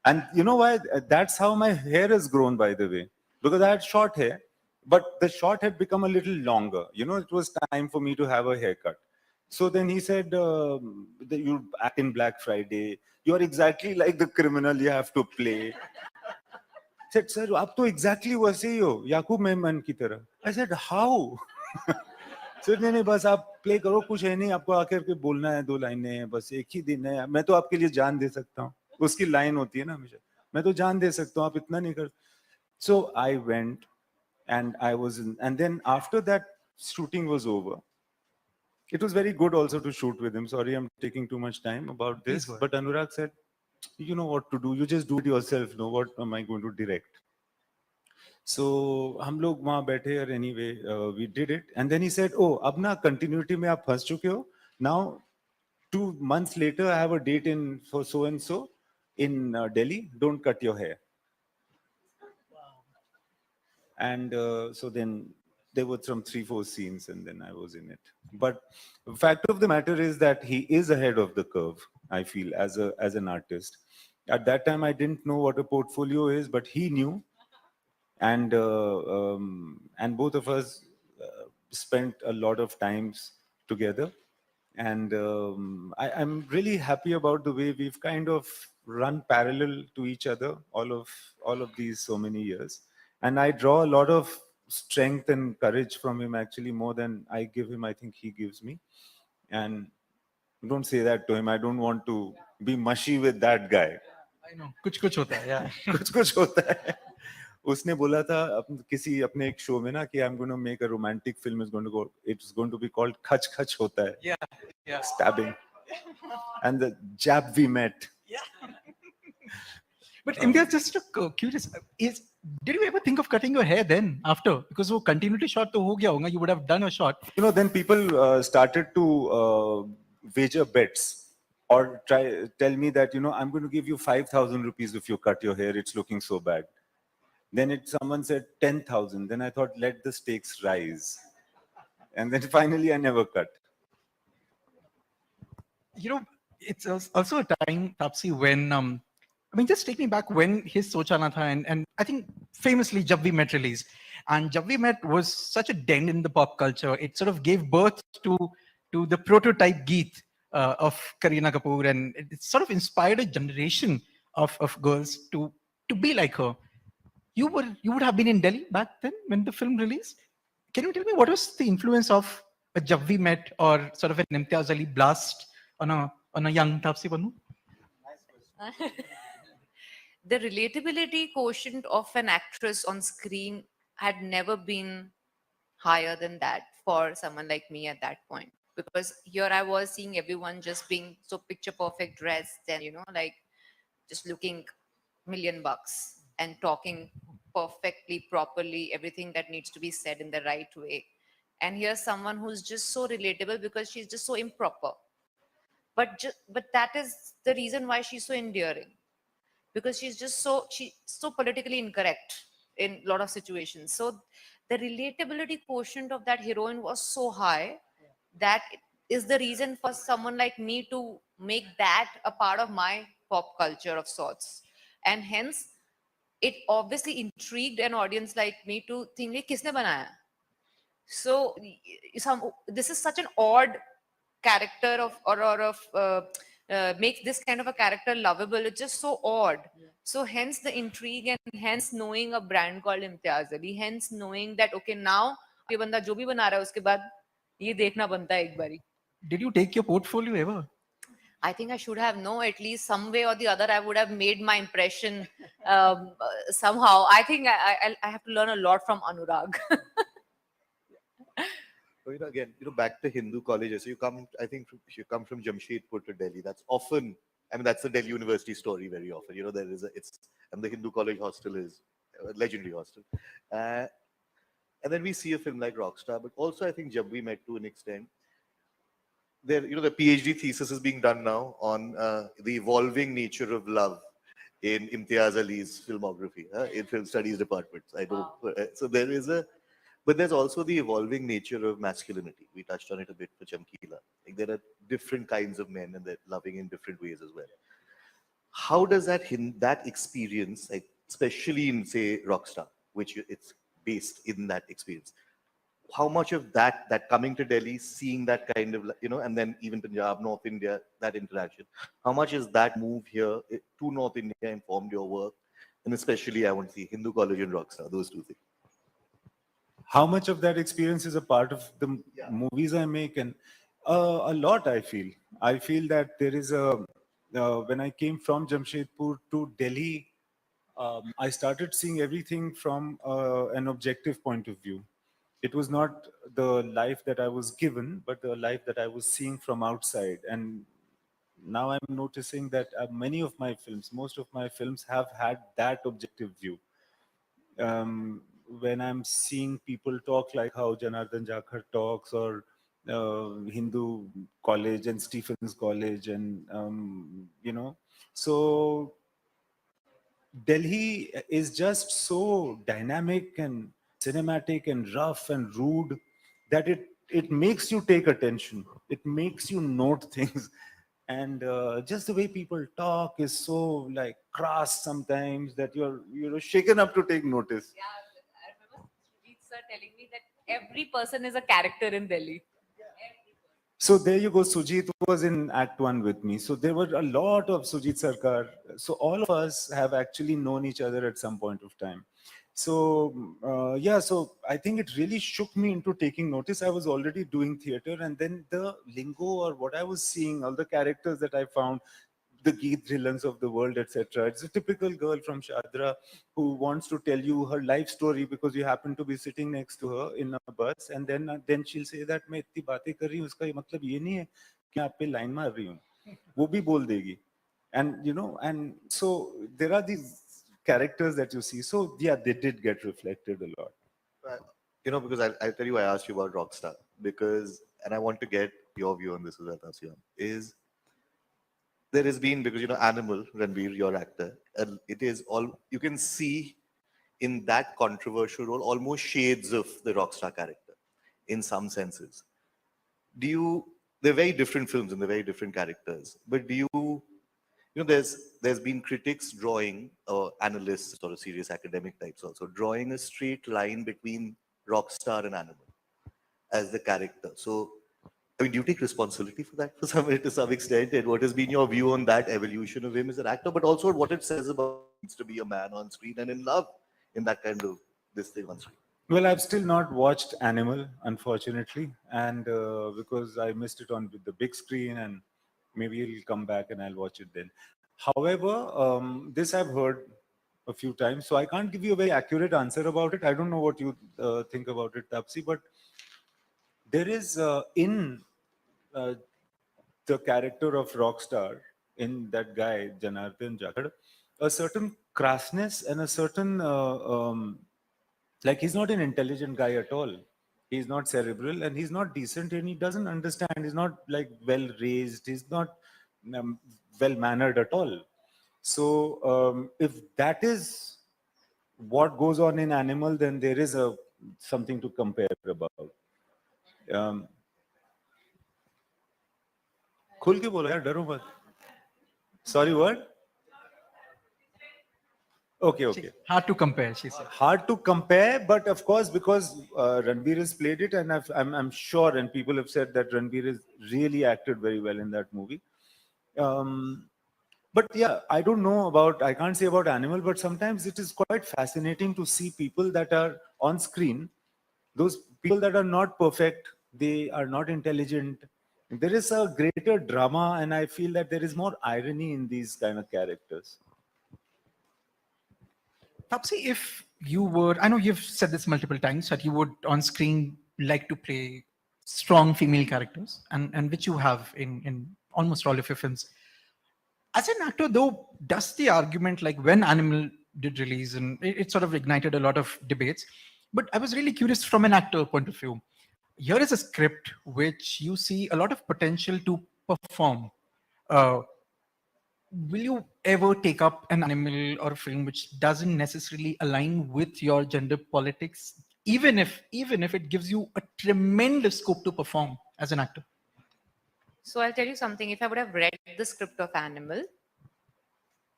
And you know why? That's how my hair has grown, by the way. Because I had short hair, but the short had become a little longer. You know, it was time for me to have a haircut. So then he said, that you act in Black Friday. You're exactly like the criminal you have to play. I said, sir, आप तो exactly वैसे ही हो, याकूब मेमन की तरह. I said, how? Sir नहीं बस आप play करो, कुछ है नहीं, आपको आकर के बोलना है, 2 लाइनें हैं, बस एक ही दिन है, मैं तो आपके लिए जान दे सकता हूँ. उसकी लाइन होती है ना हमेशा, मैं तो जान दे सकता हूँ, आप इतना नहीं कर. So I went and I was in, and then after that shooting was over, it was very good also to shoot with him. Sorry, I'm taking too much time about Please this. go ahead. But Anurag said, you know what to do. You just do it yourself. No, what am I going to direct? So हम लोग वहाँ बैठे और anyway we did it. And then he said, oh, अब ना continuity में आप फंस चुके हो. Now 2 months later, I have a date in for so and so in Delhi. Don't cut your hair. And so then there were some 3-4 scenes, and then I was in it. But the fact of the matter is that he is ahead of the curve. I feel as an artist. At that time, I didn't know what a portfolio is, but he knew, and both of us spent a lot of times together. And I'm really happy about the way we've kind of run parallel to each other all of these so many years. And I draw a lot of strength and courage from him, actually, more than I give him. I think he gives me. And don't say that to him. I don't want to be mushy with that guy. I know. कुछ होता है, yeah. कुछ होता है. उसने बोला था किसी अपने एक शो में ना कि I'm going to make a romantic film. It's going to be called खच खच होता है. Yeah. Stabbing. And the jab we met. But Imtiaz, just curious, did you ever think of cutting your hair then, after? Because वो continuity shot तो हो गया होगा, you would have done a shot. You know, then people started to wager bets or tell me that, you know, I'm going to give you 5,000 rupees if you cut your hair. It's looking so bad. Then someone said 10,000. Then I thought, let the stakes rise. And then finally, I never cut. You know, it's also a time, Taapsee, when, I mean, just take me back when his Socha Na Tha, and I think famously Jab We Met released. And Jab We Met was such a dent in the pop culture. It sort of gave birth to the prototype Geet of Kareena Kapoor, and it sort of inspired a generation of girls to be like her. You would have been in Delhi back then when the film released. Can you tell me what was the influence of a Jab We Met or sort of an Imtiaz Ali blast on a young Taapsee Pannu? The relatability quotient of an actress on screen had never been higher than that for someone like me at that point, because here I was seeing everyone just being so picture perfect dressed and, you know, like just looking $1,000,000 and talking perfectly, properly, everything that needs to be said in the right way. And here's someone who's just so relatable because she's just so improper. But that is the reason why she's so endearing, because she's so politically incorrect in a lot of situations. So the relatability quotient of that heroine was so high that is the reason for someone like me to make that a part of my pop culture of sorts. And hence, it obviously intrigued an audience like me to think, "Ye kisne banaya?" So this is such an odd character makes this kind of a character lovable. It's just so odd. So hence the intrigue, and hence knowing a brand called Imtiaz Ali, hence knowing that okay, now ये बंदा जो भी बना रहा है उसके बाद ये देखना बनता है एक बारी. Did you take your portfolio ever? I think I should have. No, at least some way or the other, I would have made my impression somehow. I think I have to learn a lot from Anurag. So, you know, again, you know, back to Hindu colleges. So you come, I think, you come from Jamshedpur to Delhi. That's often, I mean, that's the Delhi University story very often. You know, and the Hindu college hostel is a legendary hostel. And then we see a film like Rockstar, but also I think Jab We Met to an extent. There, you know, the PhD thesis is being done now on the evolving nature of love in Imtiaz Ali's filmography, in film studies departments. I don't. So there is but there's also the evolving nature of masculinity. We touched on it a bit for Chamkila. Like there are different kinds of men, and they're loving in different ways as well. How does that experience, like especially in say Rockstar, which it's based in that experience, how much of that coming to Delhi, seeing that kind of, you know, and then even Punjab, North India, that interaction, how much is that move here to North India informed your work? And especially, I want to see Hindu College and Rockstar, those two things. How much of that experience is a part of the movies I make? And a lot, I feel. I feel that there is when I came from Jamshedpur to Delhi, I started seeing everything from an objective point of view. it was not the life that I was given, but the life that I was seeing from outside. And now I'm noticing that many of my films, most of my films have had that objective view. When I'm seeing people talk like how Janardhan Jakhar talks, or Hindu College and Stephens College, and so Delhi is just so dynamic and cinematic and rough and rude that it makes you take attention. It makes you note things. And just the way people talk is so like crass sometimes that you're shaken up to take notice. Yeah, I remember Sujit sir telling me that every person is a character in Delhi. So there you go. Sujit was in Act One with me. So there were a lot of Sujit Sarkar. So all of us have actually known each other at some point of time. So yeah, so I think it really shook me into taking notice. I was already doing theater, and then the lingo or what I was seeing, all the characters that I found, the Geet Dhillons of the world, etc. It's a typical girl from Shadra who wants to tell you her life story because you happen to be sitting next to her in a bus, and then she'll say that मैं इतनी बातें कर रही हूँ, इसका मतलब ये नहीं है कि आप पे लाइन मार रही हूँ, वो भी बोल देगी. And and so there are these characters that you see. So yeah, they did get reflected a lot. Because I'll tell you, I asked you about Rockstar because, and I want to get your view on this as well, Taapsee, is there has been, because Animal, Ranbir, your actor, and it is all you can see in that controversial role almost shades of the Rockstar character in some senses. They're very different films and they're very different characters, but there's been critics drawing, analysts or serious academic types also, drawing a straight line between Rockstar and Animal as the character. So, I mean, do you take responsibility for that to some extent? And what has been your view on that evolution of him as an actor, but also what it says about needs to be a man on screen and in love in that kind of this thing on screen? Well, I've still not watched Animal, unfortunately, and because I missed it on the big screen, and maybe it'll come back and I'll watch it then. However, this I've heard a few times, so I can't give you a very accurate answer about it. I don't know what you think about it, Taapsee, but there is in uh, the character of Rockstar, in that guy, Janardhan Jakhar, a certain crassness and a certain like he's not an intelligent guy at all. He's not cerebral and he's not decent and he doesn't understand. He's not like well raised. He's not well mannered at all. So if that is what goes on in Animal, then there is something to compare about. खुल के बोलो यार, डरो मत. Sorry, what? Okay. Hard to compare, she said. Hard to compare, but of course, because Ranbir has played it, and I'm sure, and people have said that Ranbir has really acted very well in that movie. But yeah, I don't know I can't say about Animal, but sometimes it is quite fascinating to see people that are on screen, those people that are not perfect, they are not intelligent. There is a greater drama, and I feel that there is more irony in these kind of characters. Taapsee, if you were, I know you've said this multiple times, that you would on screen like to play strong female characters, and which you have in almost all of your films. As an actor, though, does the argument, like when Animal did release, and it sort of ignited a lot of debates, but I was really curious from an actor point of view. Here is a script which you see a lot of potential to perform. Will you ever take up an Animal or a film which doesn't necessarily align with your gender politics, even if it gives you a tremendous scope to perform as an actor? So I'll tell you something. If I would have read the script of Animal,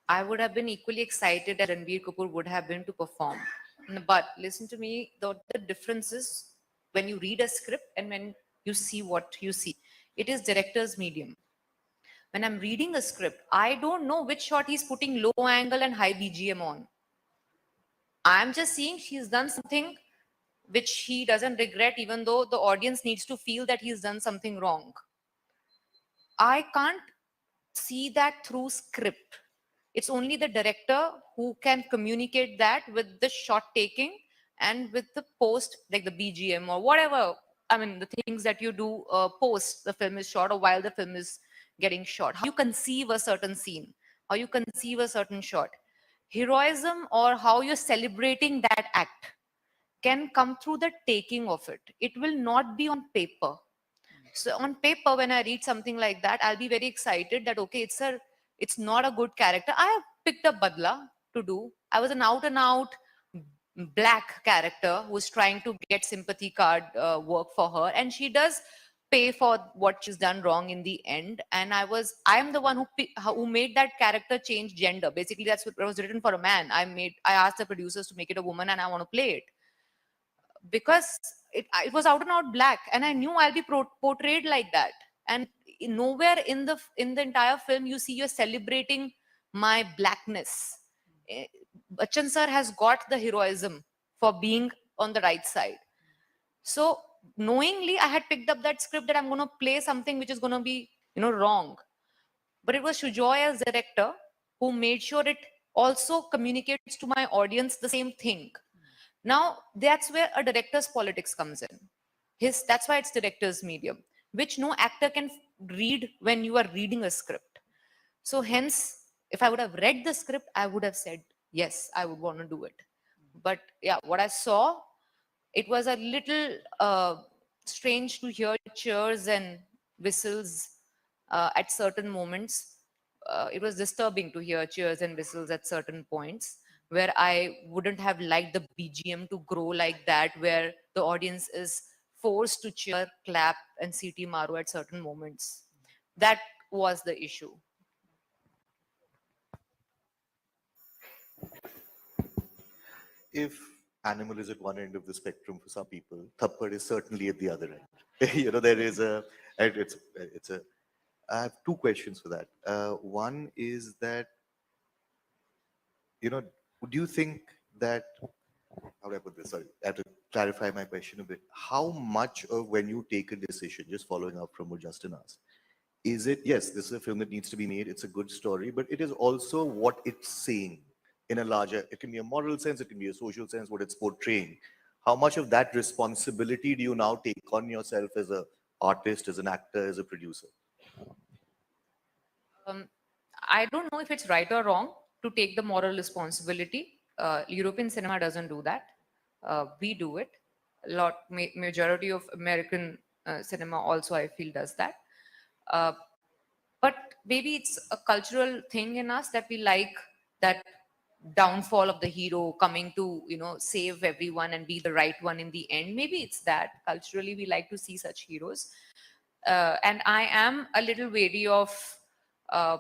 I would have been equally excited as Ranbir Kapoor would have been to perform. But listen to me, the difference is when you read a script and when you see what you see. It is director's medium. When I'm reading a script, I don't know which shot he's putting low angle and high BGM on. I'm just seeing she's done something which he doesn't regret, even though the audience needs to feel that he's done something wrong. I can't see that through script. It's only the director who can communicate that with the shot taking And with the post, like the BGM or whatever, I mean, the things that you do post the film is shot or while the film is getting shot, how you conceive a certain scene, how you conceive a certain shot, heroism or how you're celebrating that act can come through the taking of it. It will not be on paper. So on paper, when I read something like that, I'll be very excited that okay, it's not a good character. I have picked up Badla to do. I was an out and out black character who's trying to get sympathy card work for her, and she does pay for what she's done wrong in the end. And I'm the one who made that character change gender. Basically, that's what was written for a man. I asked the producers to make it a woman, and I want to play it because it was out and out black, and I knew I'll be portrayed like that. And nowhere in the entire film you see you're celebrating my blackness. Bachchan sir has got the heroism for being on the right side. So knowingly, I had picked up that script that I'm going to play something which is going to be, wrong. But it was Shujoy as director who made sure it also communicates to my audience the same thing. Now, that's where a director's politics comes in. That's why it's director's medium, which no actor can read when you are reading a script. So hence, if I would have read the script, I would have said, yes, I would want to do it. But yeah, what I saw, it was a little strange to hear cheers and whistles at certain moments. It was disturbing to hear cheers and whistles at certain points where I wouldn't have liked the BGM to grow like that, where the audience is forced to cheer, clap, and CT Maru at certain moments. That was the issue. If animal is at one end of the spectrum for some people, thappad is certainly at the other end. There is it's a. I have two questions for that. One is that, do you think that, how do I put this? Sorry, I have to clarify my question a bit. How much of when you take a decision, just following up from what Justin asked, is it, yes, this is a film that needs to be made, it's a good story, but it is also what it's saying in a larger, it can be a moral sense, it can be a social sense, what it's portraying. How much of that responsibility do you now take on yourself as an artist, as an actor, as a producer? I don't know if it's right or wrong to take the moral responsibility. European cinema doesn't do that. We do it. Majority of American cinema also, I feel, does that. But maybe it's a cultural thing in us that we like that downfall of the hero coming to, save everyone and be the right one in the end. Maybe it's that culturally we like to see such heroes. And I am a little wary of I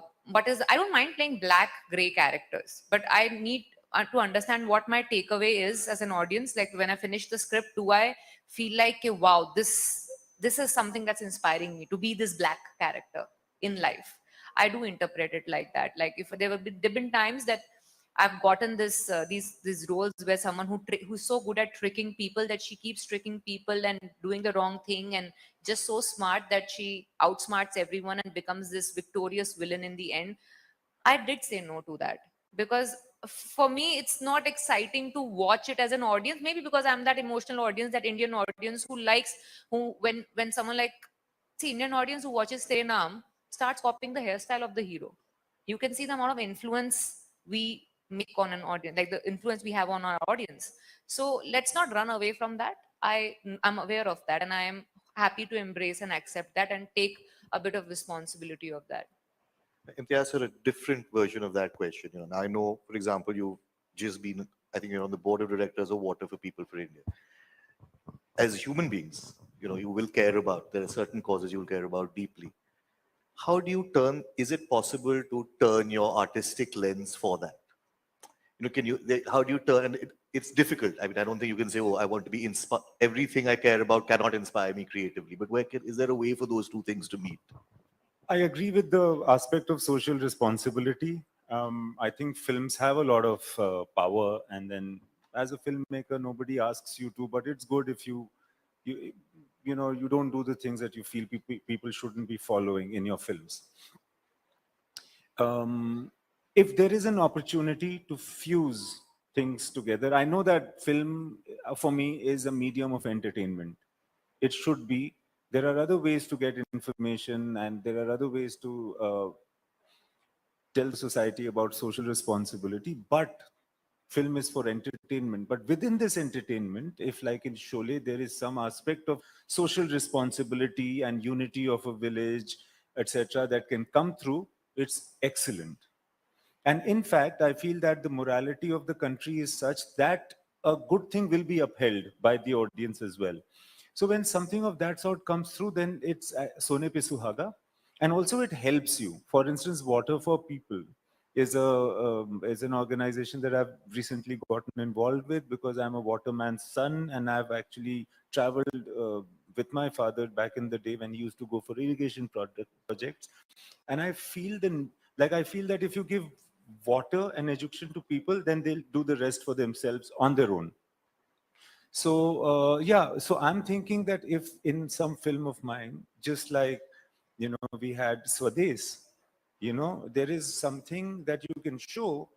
don't mind playing black, gray characters, but I need to understand what my takeaway is as an audience. Like when I finish the script, do I feel like, wow, this is something that's inspiring me to be this black character in life? I do interpret it like that. Like if there been times that I've gotten these roles where someone who's so good at tricking people that she keeps tricking people and doing the wrong thing, and just so smart that she outsmarts everyone and becomes this victorious villain in the end. I did say no to that because for me it's not exciting to watch it as an audience. Maybe because I'm that emotional audience, that Indian audience when someone like Indian audience who watches Tere Naam starts copying the hairstyle of the hero. You can see the amount of influence we make on an audience, like the influence we have on our audience. So let's not run away from that. I'm aware of that, and I am happy to embrace and accept that and take a bit of responsibility of that. Imtiaz, a different version of that question. Now I know, for example, you've just been, I think you're on the board of directors of Water for People for India. As human beings, you will care about, there are certain causes you will care about deeply. How do you is it possible to turn your artistic lens for that? How do you turn, and it's difficult. I mean, I don't think you can say, oh, I want to be inspired. Everything I care about cannot inspire me creatively, but is there a way for those two things to meet? I agree with the aspect of social responsibility. I think films have a lot of power, and then as a filmmaker, nobody asks you to, but it's good if you don't do the things that you feel people shouldn't be following in your films. If there is an opportunity to fuse things together. I know that film for me is a medium of entertainment. It should be. There are other ways to get information, and there are other ways to tell the society about social responsibility, but film is for entertainment. But within this entertainment, if like in Sholay, there is some aspect of social responsibility and unity of a village, etc., that can come through, it's excellent. And in fact, I feel that the morality of the country is such that a good thing will be upheld by the audience as well. So when something of that sort comes through, then it's Sone Pe Suhaga. And also it helps you. For instance, Water for People is an organization that I've recently gotten involved with because I'm a waterman's son, and I've actually traveled with my father back in the day when he used to go for irrigation projects. And I feel I feel that if you give water and education to people, then they'll do the rest for themselves on their own. So yeah, so I'm thinking that if in some film of mine, just like, you know, we had Swades, you know, there is something that you can show,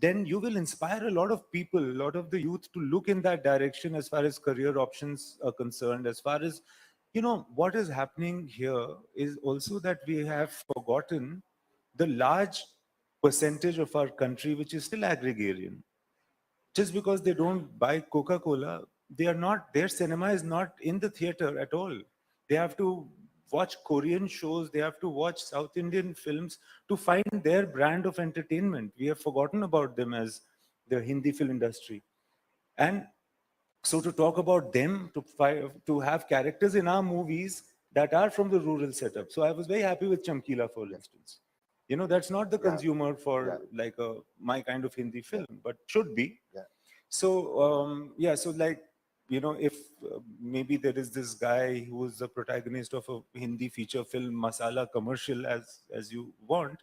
then you will inspire a lot of people, a lot of the youth to look in that direction as far as career options are concerned. As far as, you know, what is happening here is also that we have forgotten the large percentage of our country which is still agrarian. Just because they don't buy Coca-Cola, they are not, their cinema is not in the theater at all. They have to watch Korean shows, they have to watch South Indian films to find their brand of entertainment. We have forgotten about them as the Hindi film industry. And so to talk about them, to have characters in our movies that are from the rural setup. So I was very happy with Chamkila, for instance. You know, that's not the consumer for like my kind of Hindi film, but should be. So yeah, so like, you know, if maybe there is this guy who is the protagonist of a Hindi feature film, masala commercial, as you want,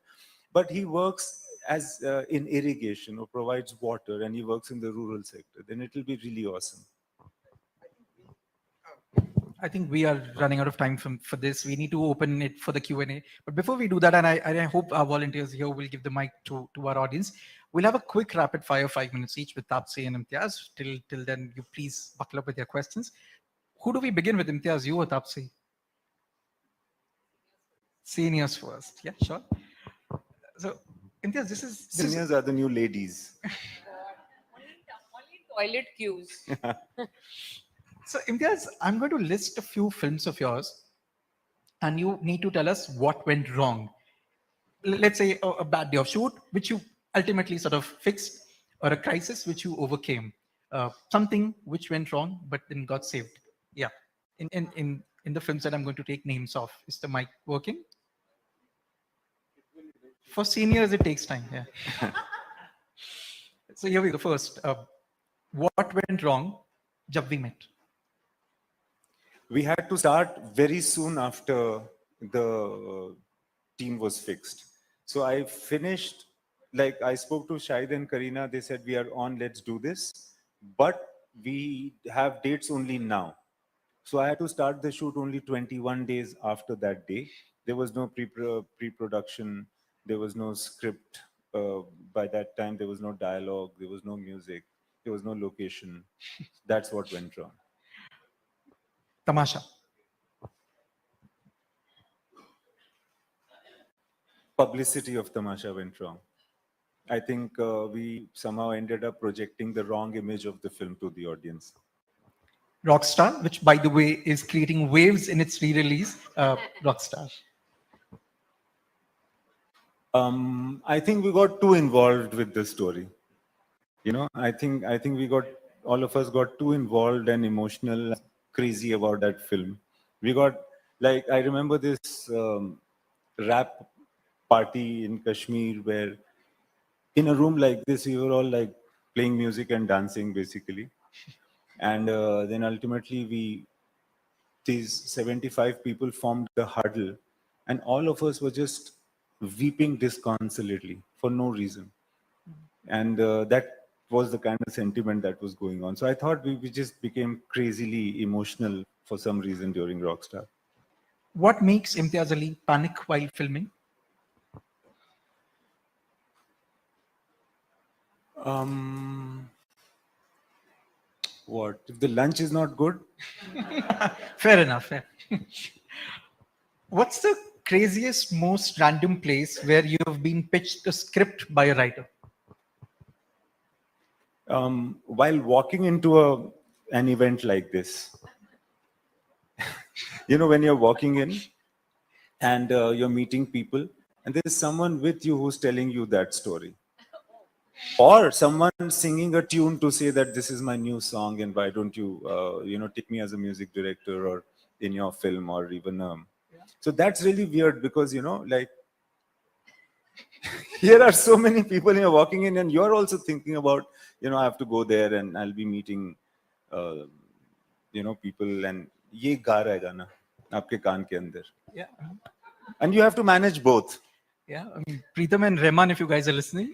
but he works as in irrigation or provides water, and he works in the rural sector, then it will be really awesome. I think we are running out of time for this. We need to open it for the Q&A. But before we do that, and I hope our volunteers here will give the mic to our audience, we'll have a quick rapid fire, 5 minutes each with Taapsee and Imtiaz. Till then, you please buckle up with your questions. Who do we begin with, Imtiaz, you or Taapsee? Seniors first. Yeah, sure. So, Imtiaz, this is... Seniors are the new ladies. Only toilet queues. So, Imtiaz, I'm going to list a few films of yours, and you need to tell us what went wrong. Let's say a bad day of shoot, which you ultimately sort of fixed, or a crisis which you overcame. Something which went wrong, but then got saved. Yeah. In the films that I'm going to take names of. Is the mic working? For seniors, it takes time. Yeah. So here we go. First, what went wrong? Jab we met. We had to start very soon after the team was fixed. So I finished, like I spoke to Shahid and Karina, they said, we are on, let's do this. But we have dates only now. So I had to start the shoot only 21 days after that day. There was no pre-production, there was no script. By that time, there was no dialogue, there was no music, there was no location. That's what went wrong. Tamasha. Publicity of Tamasha went wrong. I think we somehow ended up projecting the wrong image of the film to the audience. Rockstar, which by the way is creating waves in its re-release. Rockstar. I think we got too involved with the story. You know, I think all of us got too involved and emotional, crazy about that film. We got, like, I remember this rap party in Kashmir where in a room like this, we were all like playing music and dancing basically. And then ultimately these 75 people formed the huddle, and all of us were just weeping disconsolately for no reason. And that was the kind of sentiment that was going on. So I thought we just became crazily emotional for some reason during Rockstar. What makes Imtiaz Ali panic while filming? What? If the lunch is not good? Fair enough. Fair. What's the craziest, most random place where you've been pitched a script by a writer? While walking into an event like this, when you're walking in and you're meeting people, and there's someone with you who's telling you that story. Or someone singing a tune to say that this is my new song and why don't you, take me as a music director or in your film or even. So that's really weird because, here are so many people you're walking in and you're also thinking about, I have to go there and I'll be meeting, people and ye ga rahega na aapke kaan ke andar. Yeah. And you have to manage both. Yeah. I mean, Preetham and Rahman, if you guys are listening.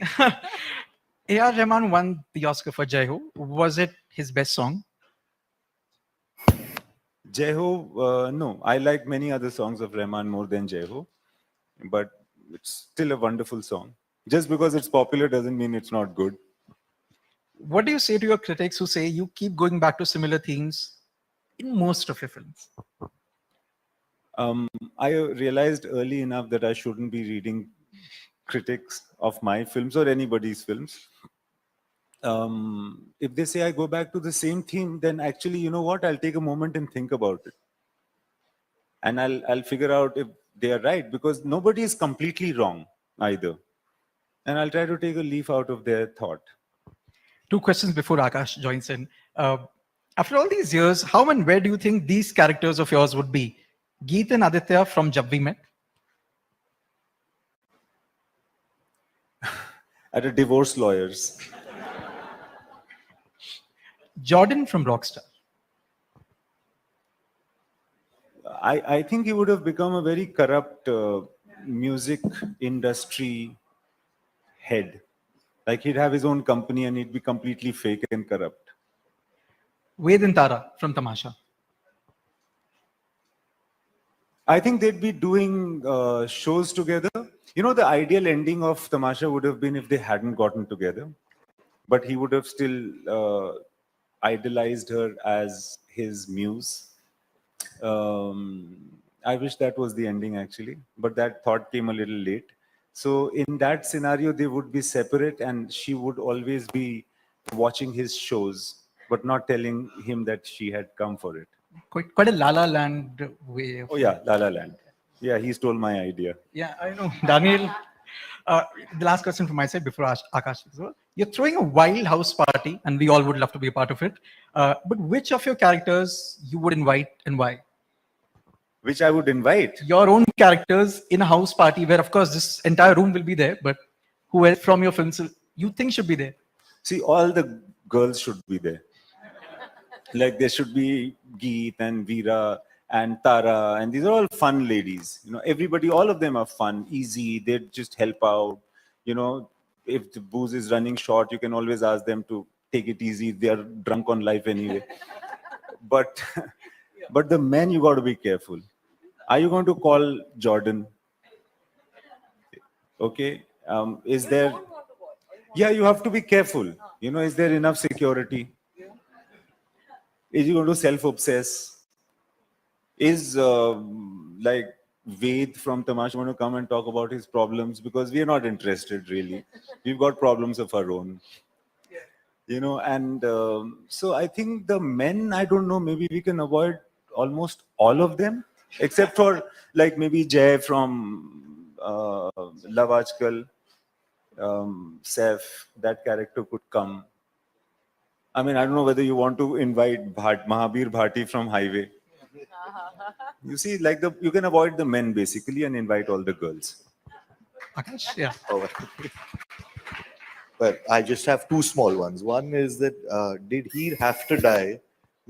A.R. Rahman won the Oscar for Jai Ho. Was it his best song? Jai Ho, no. I like many other songs of Rahman more than Jai Ho. But it's still a wonderful song. Just because it's popular doesn't mean it's not good. What do you say to your critics who say you keep going back to similar themes in most of your films? I realized early enough that I shouldn't be reading critics of my films or anybody's films. If they say I go back to the same theme, then actually, you know what? I'll take a moment and think about it. And I'll figure out if they are right, because nobody is completely wrong either. And I'll try to take a leaf out of their thought. 2 questions before Akash joins in. After all these years, how and where do you think these characters of yours would be? Geet and Aditya from Jab We Met? At a divorce lawyer's. Jordan from Rockstar? I think he would have become a very corrupt music industry head. Like he'd have his own company and he'd be completely fake and corrupt. Ved and Tara from Tamasha? I think they'd be doing shows together. The ideal ending of Tamasha would have been if they hadn't gotten together. But he would have still idolized her as his muse. I wish that was the ending actually, but that thought came a little late. So in that scenario, they would be separate and she would always be watching his shows, but not telling him that she had come for it. Quite a La La Land way of... Oh yeah, La La Land. Yeah, he stole my idea. Yeah, I know. Daniel, the last question from my side before Akash as well. You're throwing a wild house party and we all would love to be a part of it. But which of your characters you would invite and why? Which I would invite? Your own characters in a house party where, of course, this entire room will be there, but who else from your films you think should be there? See, all the girls should be there. Like there should be Geet and Veera and Tara, and these are all fun ladies. Everybody, all of them are fun, easy. They just help out. If the booze is running short, you can always ask them to take it easy. They are drunk on life anyway. But the men, you got to be careful. Are you going to call Jordan? Okay. Is there? Yeah, you have to be careful. Is there enough security? Is he going to self-obsess? Is like Ved from Tamasha going to come and talk about his problems? Because we are not interested really. We've got problems of our own. And so I think the men, I don't know, maybe we can avoid almost all of them, except for like maybe Jay from Love Aajkal, Saif, that character could come. I mean, I don't know whether you want to invite Mahabir Bhati from Highway. You see, you can avoid the men basically and invite all the girls. Akash, yeah. Well, I just have 2 small ones. One is that did he have to die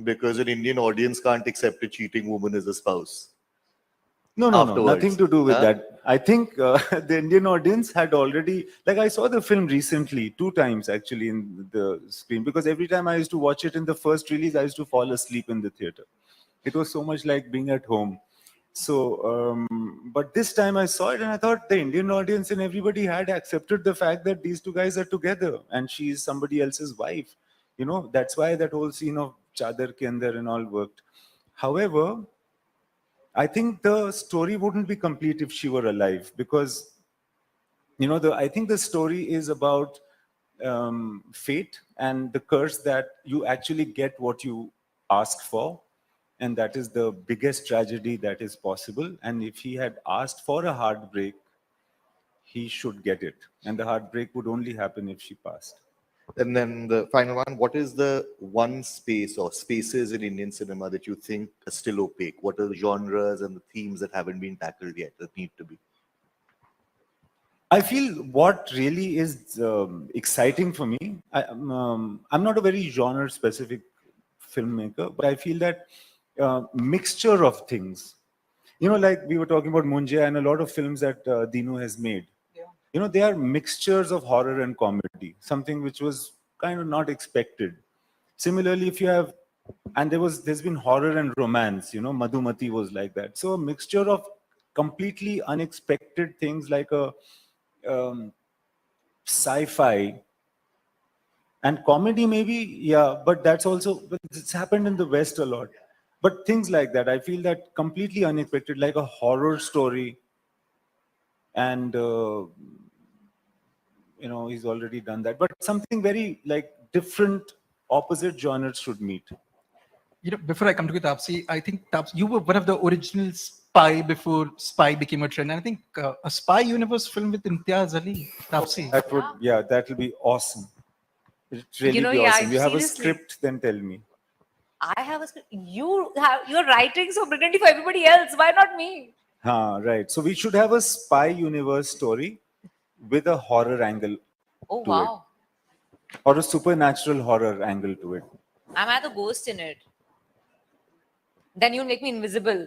because an Indian audience can't accept a cheating woman as a spouse? No, Afterwards. nothing to do with Huh? that. I think the Indian audience had already, I saw the film recently, 2 times actually in the screen, because every time I used to watch it in the first release, I used to fall asleep in the theater. It was so much like being at home. So, But this time I saw it and I thought the Indian audience and everybody had accepted the fact that these two guys are together and she is somebody else's wife. You know, that's why that whole scene of Chadar ke andar and all worked. However, I think the story wouldn't be complete if she were alive, because, you know, I think the story is about fate and the curse that you actually get what you asked for. And that is the biggest tragedy that is possible. And if he had asked for a heartbreak, he should get it. And the heartbreak would only happen if she passed. And then the final one, what is the one space or spaces in Indian cinema that you think are still opaque? What are the genres and the themes that haven't been tackled yet that need to be? I feel what really is exciting for me, I'm not a very genre-specific filmmaker, but I feel that mixture of things. You know, like we were talking about Munjya and a lot of films that Dinu has made. Yeah. You know, they are mixtures of horror and comedy, something which was kind of not expected. Similarly, if you have, and there's been horror and romance, you know, Madhumati was like that. So a mixture of completely unexpected things like a sci-fi and comedy maybe, yeah, but that's also, but it's happened in the West a lot. But things like that, I feel that completely unexpected, like a horror story. And, you know, he's already done that. But something very like different, opposite genres should meet. You know, before I come to you, Taapsee, I think Taapsee, you were one of the original spy before spy became a trend. And I think a spy universe film with Imtiaz Ali, Taapsee. That would, yeah, that will be awesome. It'd really You know, be yeah, awesome. You have a seriously. script, then tell me. I have a script. You're writing so brilliantly for everybody else. Why not me? Right. So we should have a spy universe story with a horror angle Oh, to wow. it, or a supernatural horror angle to it. Am I the ghost in it? Then you make me invisible.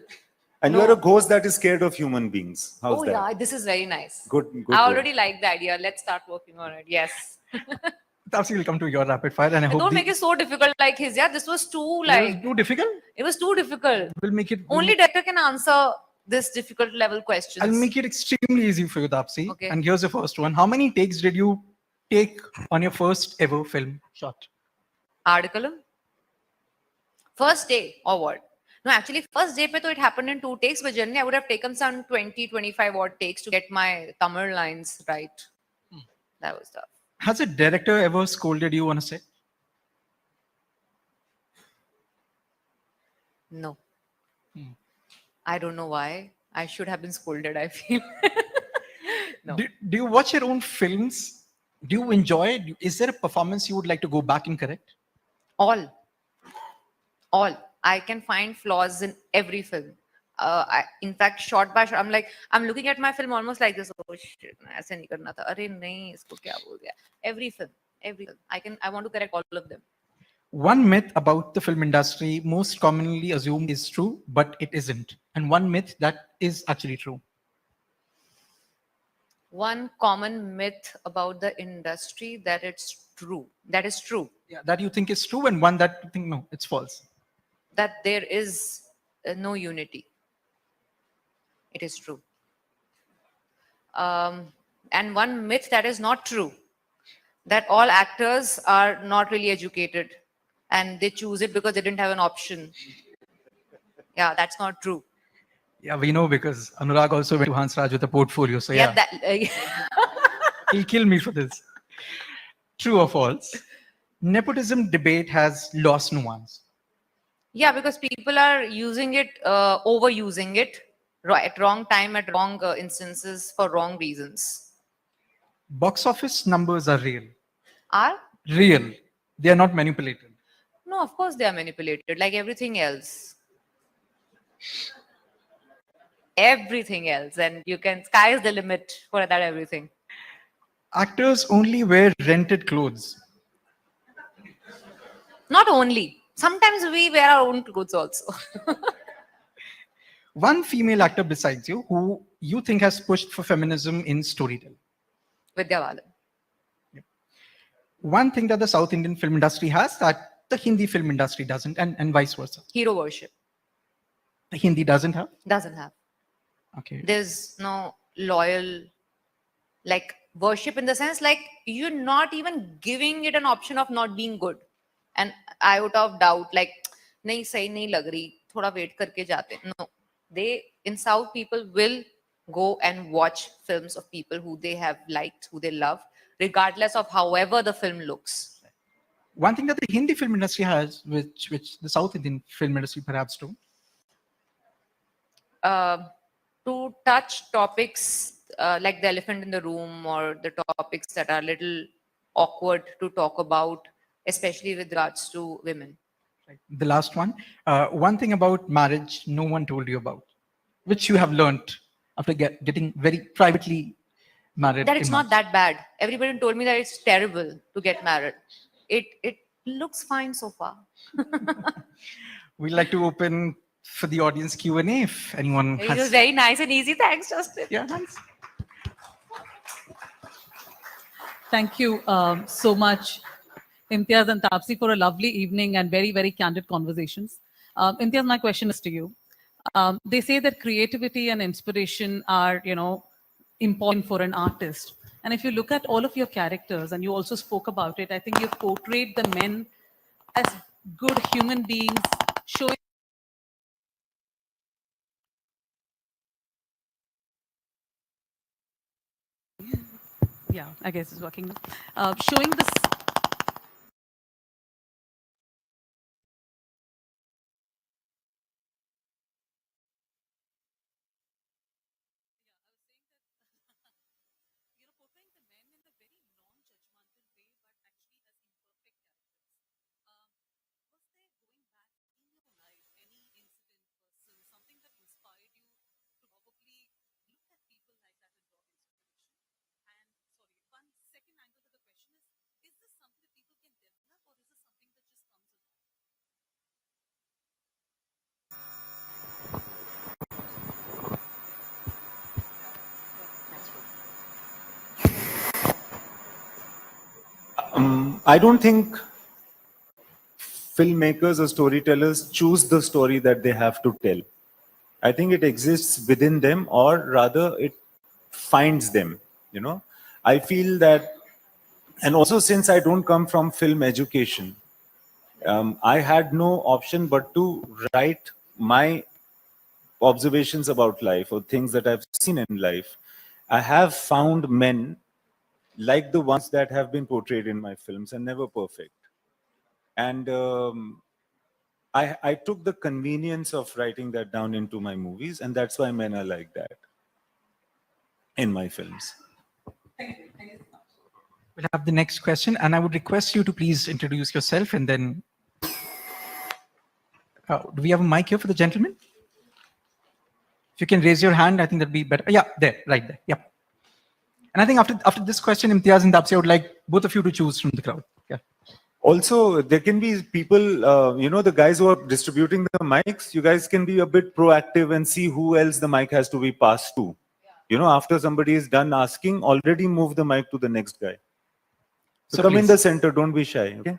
And No. you're a ghost that is scared of human beings. How's Oh, that? yeah, this is very nice. Good. I already like the idea. Let's start working on it. Yes. Taapsee will come to your rapid fire, and I hope Don't make it so difficult like his. Yeah, this was too like. too difficult. It was too difficult. We'll make it. Only director can answer this difficult level questions. I'll make it extremely easy for you, Taapsee. Okay. And here's the first one. How many takes did you take on your first ever film shot? Article. First day or what? No, actually, first day pe to it happened in 2 takes, but generally I would have taken some 20, 25 odd takes to get my Tamil lines right. That was tough. Has a director ever scolded you on a set? No. I don't know why. I should have been scolded, I feel. No. Do you watch your own films? Do you enjoy it? Is there a performance you would like to go back and correct? All. I can find flaws in every film. In fact, shot by shot, I'm looking at my film almost like this. Oh shit, aise nahi karna tha. Arey nahi, isko kya bol diya? Every film. I want to correct all of them. One myth about the film industry most commonly assumed is true, but it isn't. And one myth that is actually true. One common myth about the industry that it's true. That is true. Yeah, that you think is true, and one that you think, no, it's false. That there is no unity. It is true. And one myth that is not true, that all actors are not really educated and they choose it because they didn't have an option. Yeah, that's not true. Yeah, we know because Anurag also went to Hans Raj with a portfolio. So yeah, he'll kill me for this. True or false? Nepotism debate has lost nuance. Yeah, because people are using it, overusing it at wrong time, at wrong instances for wrong reasons. Box office numbers are real. Are? Real. They are not manipulated. No, of course they are manipulated, like everything else. Everything else. And you can, sky is the limit for that everything. Actors only wear rented clothes. Not only. Sometimes we wear our own clothes also. One female actor besides you who you think has pushed for feminism in storytelling. Vidya Balan. One thing that the South Indian film industry has that the Hindi film industry doesn't, and vice versa. Hero worship. The Hindi doesn't have. Doesn't have. Okay. There's no loyal, like worship in the sense like you're not even giving it an option of not being good. And iota of doubt, like nahi sahi nahi lag rahi, thoda wait karke jate. No, they in South people will go and watch films of people who they have liked, who they love, regardless of however the film looks. One thing that the Hindi film industry has, which the South Indian film industry perhaps do, To touch topics like the elephant in the room or the topics that are a little awkward to talk about, especially with regards to women. right? The last one, one thing about marriage no one told you about, which you have learned after getting very privately married. That it's in not marriage. that bad. Everybody told me that it's terrible to get married. It looks fine so far. We'd like to open for the audience Q&A if anyone It was has. very nice and easy. Thanks, Justin. Yeah, thanks. Thank you so much, Imtiaz and Taapsee, for a lovely evening and very, very candid conversations. Imtiaz, my question is to you. They say that creativity and inspiration are, important for an artist. And if you look at all of your characters, and you also spoke about it, I think you've portrayed the men as good human beings, showing yeah, I guess it's working now. Showing this. Portraying the men in a very non-judgmental way, but actually as imperfect characters. Was there going back in your life any incident, person, something that inspired you to probably look at people like that and draw inspiration? And sorry, one second angle to the question is this something that people can develop, or is this something that just comes along? I don't think filmmakers or storytellers choose the story that they have to tell. I think it exists within them, or rather it finds them, I feel that, and also since I don't come from film education, I had no option but to write my observations about life or things that I've seen in life. I have found men like the ones that have been portrayed in my films and never perfect. And I took the convenience of writing that down into my movies, and that's why men are like that in my films. We'll have the next question, and I would request you to please introduce yourself, and then do we have a mic here for the gentleman? If you can raise your hand, I think that'd be better. Yeah, there, right there. Yep. And I think after this question, Imtiaz and Taapsee, I would like both of you to choose from the crowd. Yeah. Also, there can be people, the guys who are distributing the mics, you guys can be a bit proactive and see who else the mic has to be passed to. After somebody is done asking, already move the mic to the next guy. So come in the center, don't be shy, okay?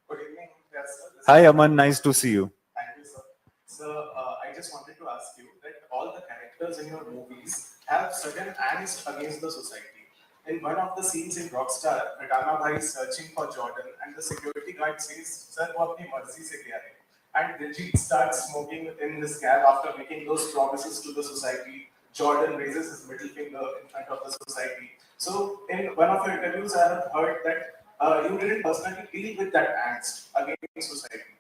Good evening, yes, sir. Hi, Aman, nice to see you. Thank you, sir. So, I just wanted to ask you that all the characters in your movies have certain angst against the society. In one of the scenes in Rockstar, Ratana Bhai is searching for Jordan, and the security guard says, "Sir, wo apni marzi se kiya hai." And Diljit starts smoking in this cab after making those promises to the society. Jordan raises his middle finger in front of the society. So, in one of your interviews, I have heard that you didn't personally deal with that angst against society.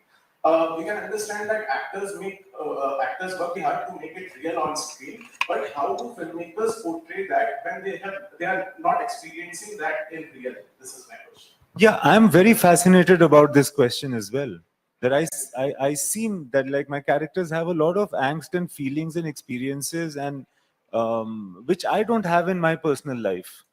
We can understand that actors work hard to make it real on screen, but how do filmmakers portray that when they are not experiencing that in real? This is my question. Yeah, I'm very fascinated about this question as well. That I seem that like my characters have a lot of angst and feelings and experiences, and which I don't have in my personal life.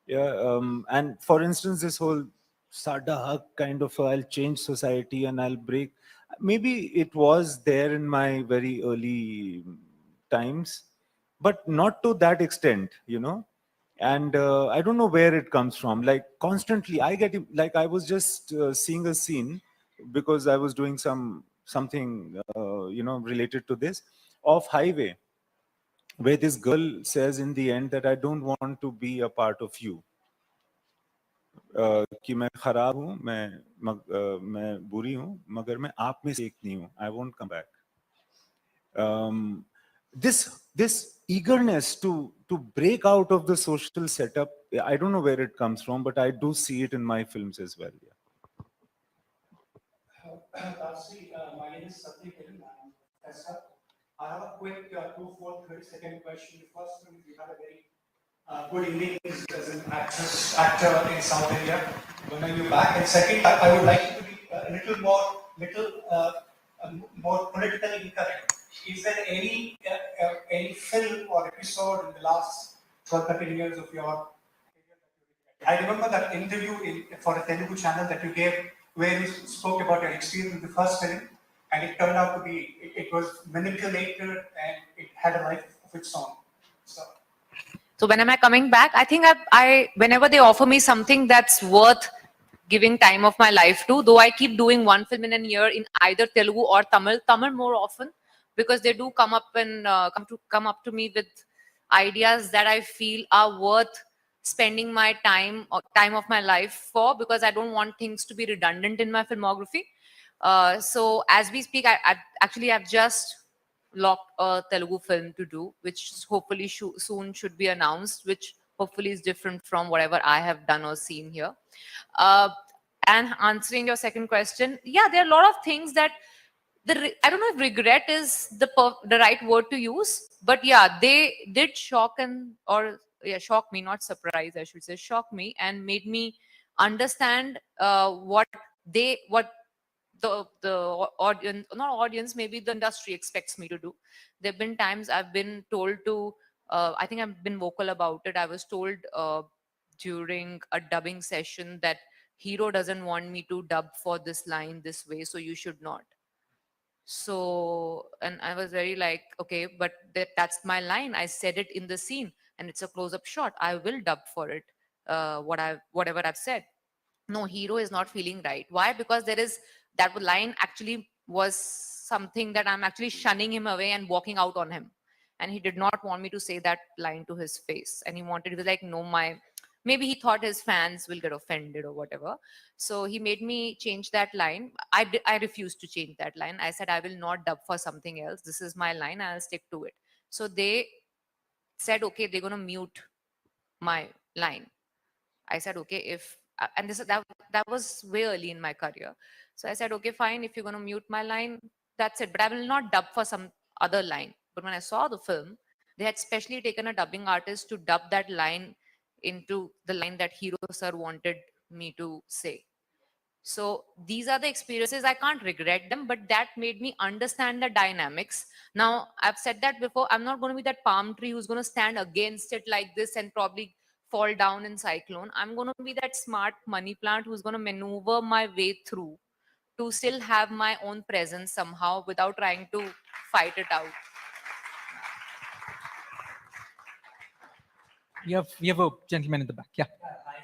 Yeah, and for instance, this whole Sada Haq kind of I'll change society and I'll break. Maybe it was there in my very early times, but not to that extent. And I don't know where it comes from. Like constantly, I get like I was just seeing a scene because I was doing something related to this of highway. where this girl says in the end that I don't want to be a part of you. कि मैं खराब हूँ, मैं बुरी हूँ, मगर मैं आप में से एक नहीं हूँ. I won't come back. This eagerness to break out of the social setup, I don't know where it comes from, but I do see it in my films as well. Yeah. Taapsee, my name is Satya Kiran. I'm a professor. I have a quick 30-second question. The first one is you had a very good innings as an actor in South India. When are you back? And second, I would like you to be a little more politically incorrect. Is there any film or episode in the last 12-13 years of your? I remember that interview for a Telugu channel that you gave, where you spoke about your experience with the first film, and it turned out to be it was manipulated and it had a life of its own. So when am I coming back? I think I whenever they offer me something that's worth giving time of my life to, though I keep doing one film in a year in either Telugu or Tamil more often, because they do come up and come up to me with ideas that I feel are worth spending my time of my life for, because I don't want things to be redundant in my filmography. So as we speak, I've just locked a Telugu film to do, which hopefully soon should be announced, which hopefully is different from whatever I have done or seen here. And answering your second question, yeah, there are a lot of things that I don't know if regret is the right word to use, but yeah, they did shock me, not surprise, I should say, shock me, and made me understand what the audience, not audience, maybe the industry expects me to do. There have been times I've been told to, I think I've been vocal about it. I was told during a dubbing session that hero doesn't want me to dub for this line this way, so you should not. So, and I was very like, okay, but that's my line. I said it in the scene and it's a close-up shot. I will dub for it, whatever I've said. No, hero is not feeling right. Why? Because that line actually was something that I'm actually shunning him away and walking out on him. And he did not want me to say that line to his face. And he was like, no, maybe he thought his fans will get offended or whatever. So he made me change that line. I refused to change that line. I said, I will not dub for something else. This is my line. I'll stick to it. So they said, okay, they're going to mute my line. I said, okay, and that was way early in my career. So I said, okay, fine. If you're going to mute my line, that's it. But I will not dub for some other line. But when I saw the film, they had specially taken a dubbing artist to dub that line into the line that Hero Sir wanted me to say. So these are the experiences. I can't regret them, but that made me understand the dynamics. Now, I've said that before. I'm not going to be that palm tree who's going to stand against it like this and probably fall down in cyclone. I'm going to be that smart money plant who's going to maneuver my way through to still have my own presence somehow without trying to fight it out. We have a gentleman in the back. Yeah. Hi,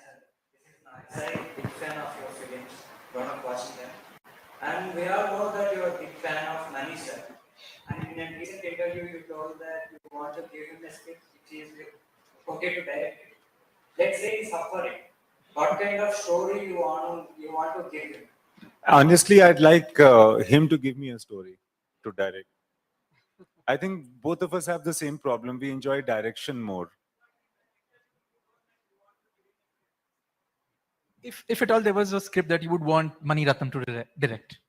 sir. This is Nayak. Big fan of your films. Grown up watching them. And we all know that you're a big fan of Nani, sir. And in a recent interview, you told that you want to give him a script which is okay to direct it. Let's say he's up for it. What kind of story you want to give him? Honestly, I'd like him to give me a story to direct. I think both of us have the same problem. We enjoy direction more. If at all there was a script that you would want Mani Ratnam to direct.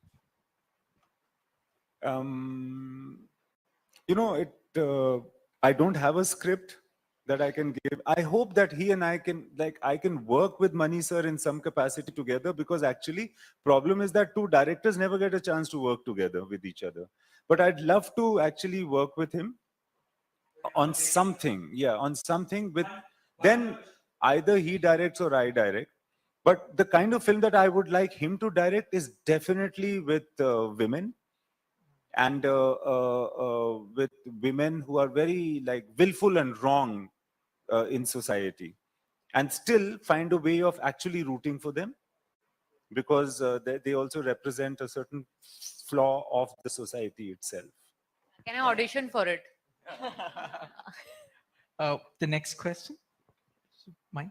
I don't have a script that I can give. I hope that he and I can work with Mani sir in some capacity together, because actually problem is that two directors never get a chance to work together with each other. But I'd love to actually work with him on something. Yeah, on something with, then either he directs or I direct. But the kind of film that I would like him to direct is definitely with women, and with women who are very willful and wrong in society, and still find a way of actually rooting for them. because they also represent a certain flaw of the society itself. Can I audition for it? The next question, Mike.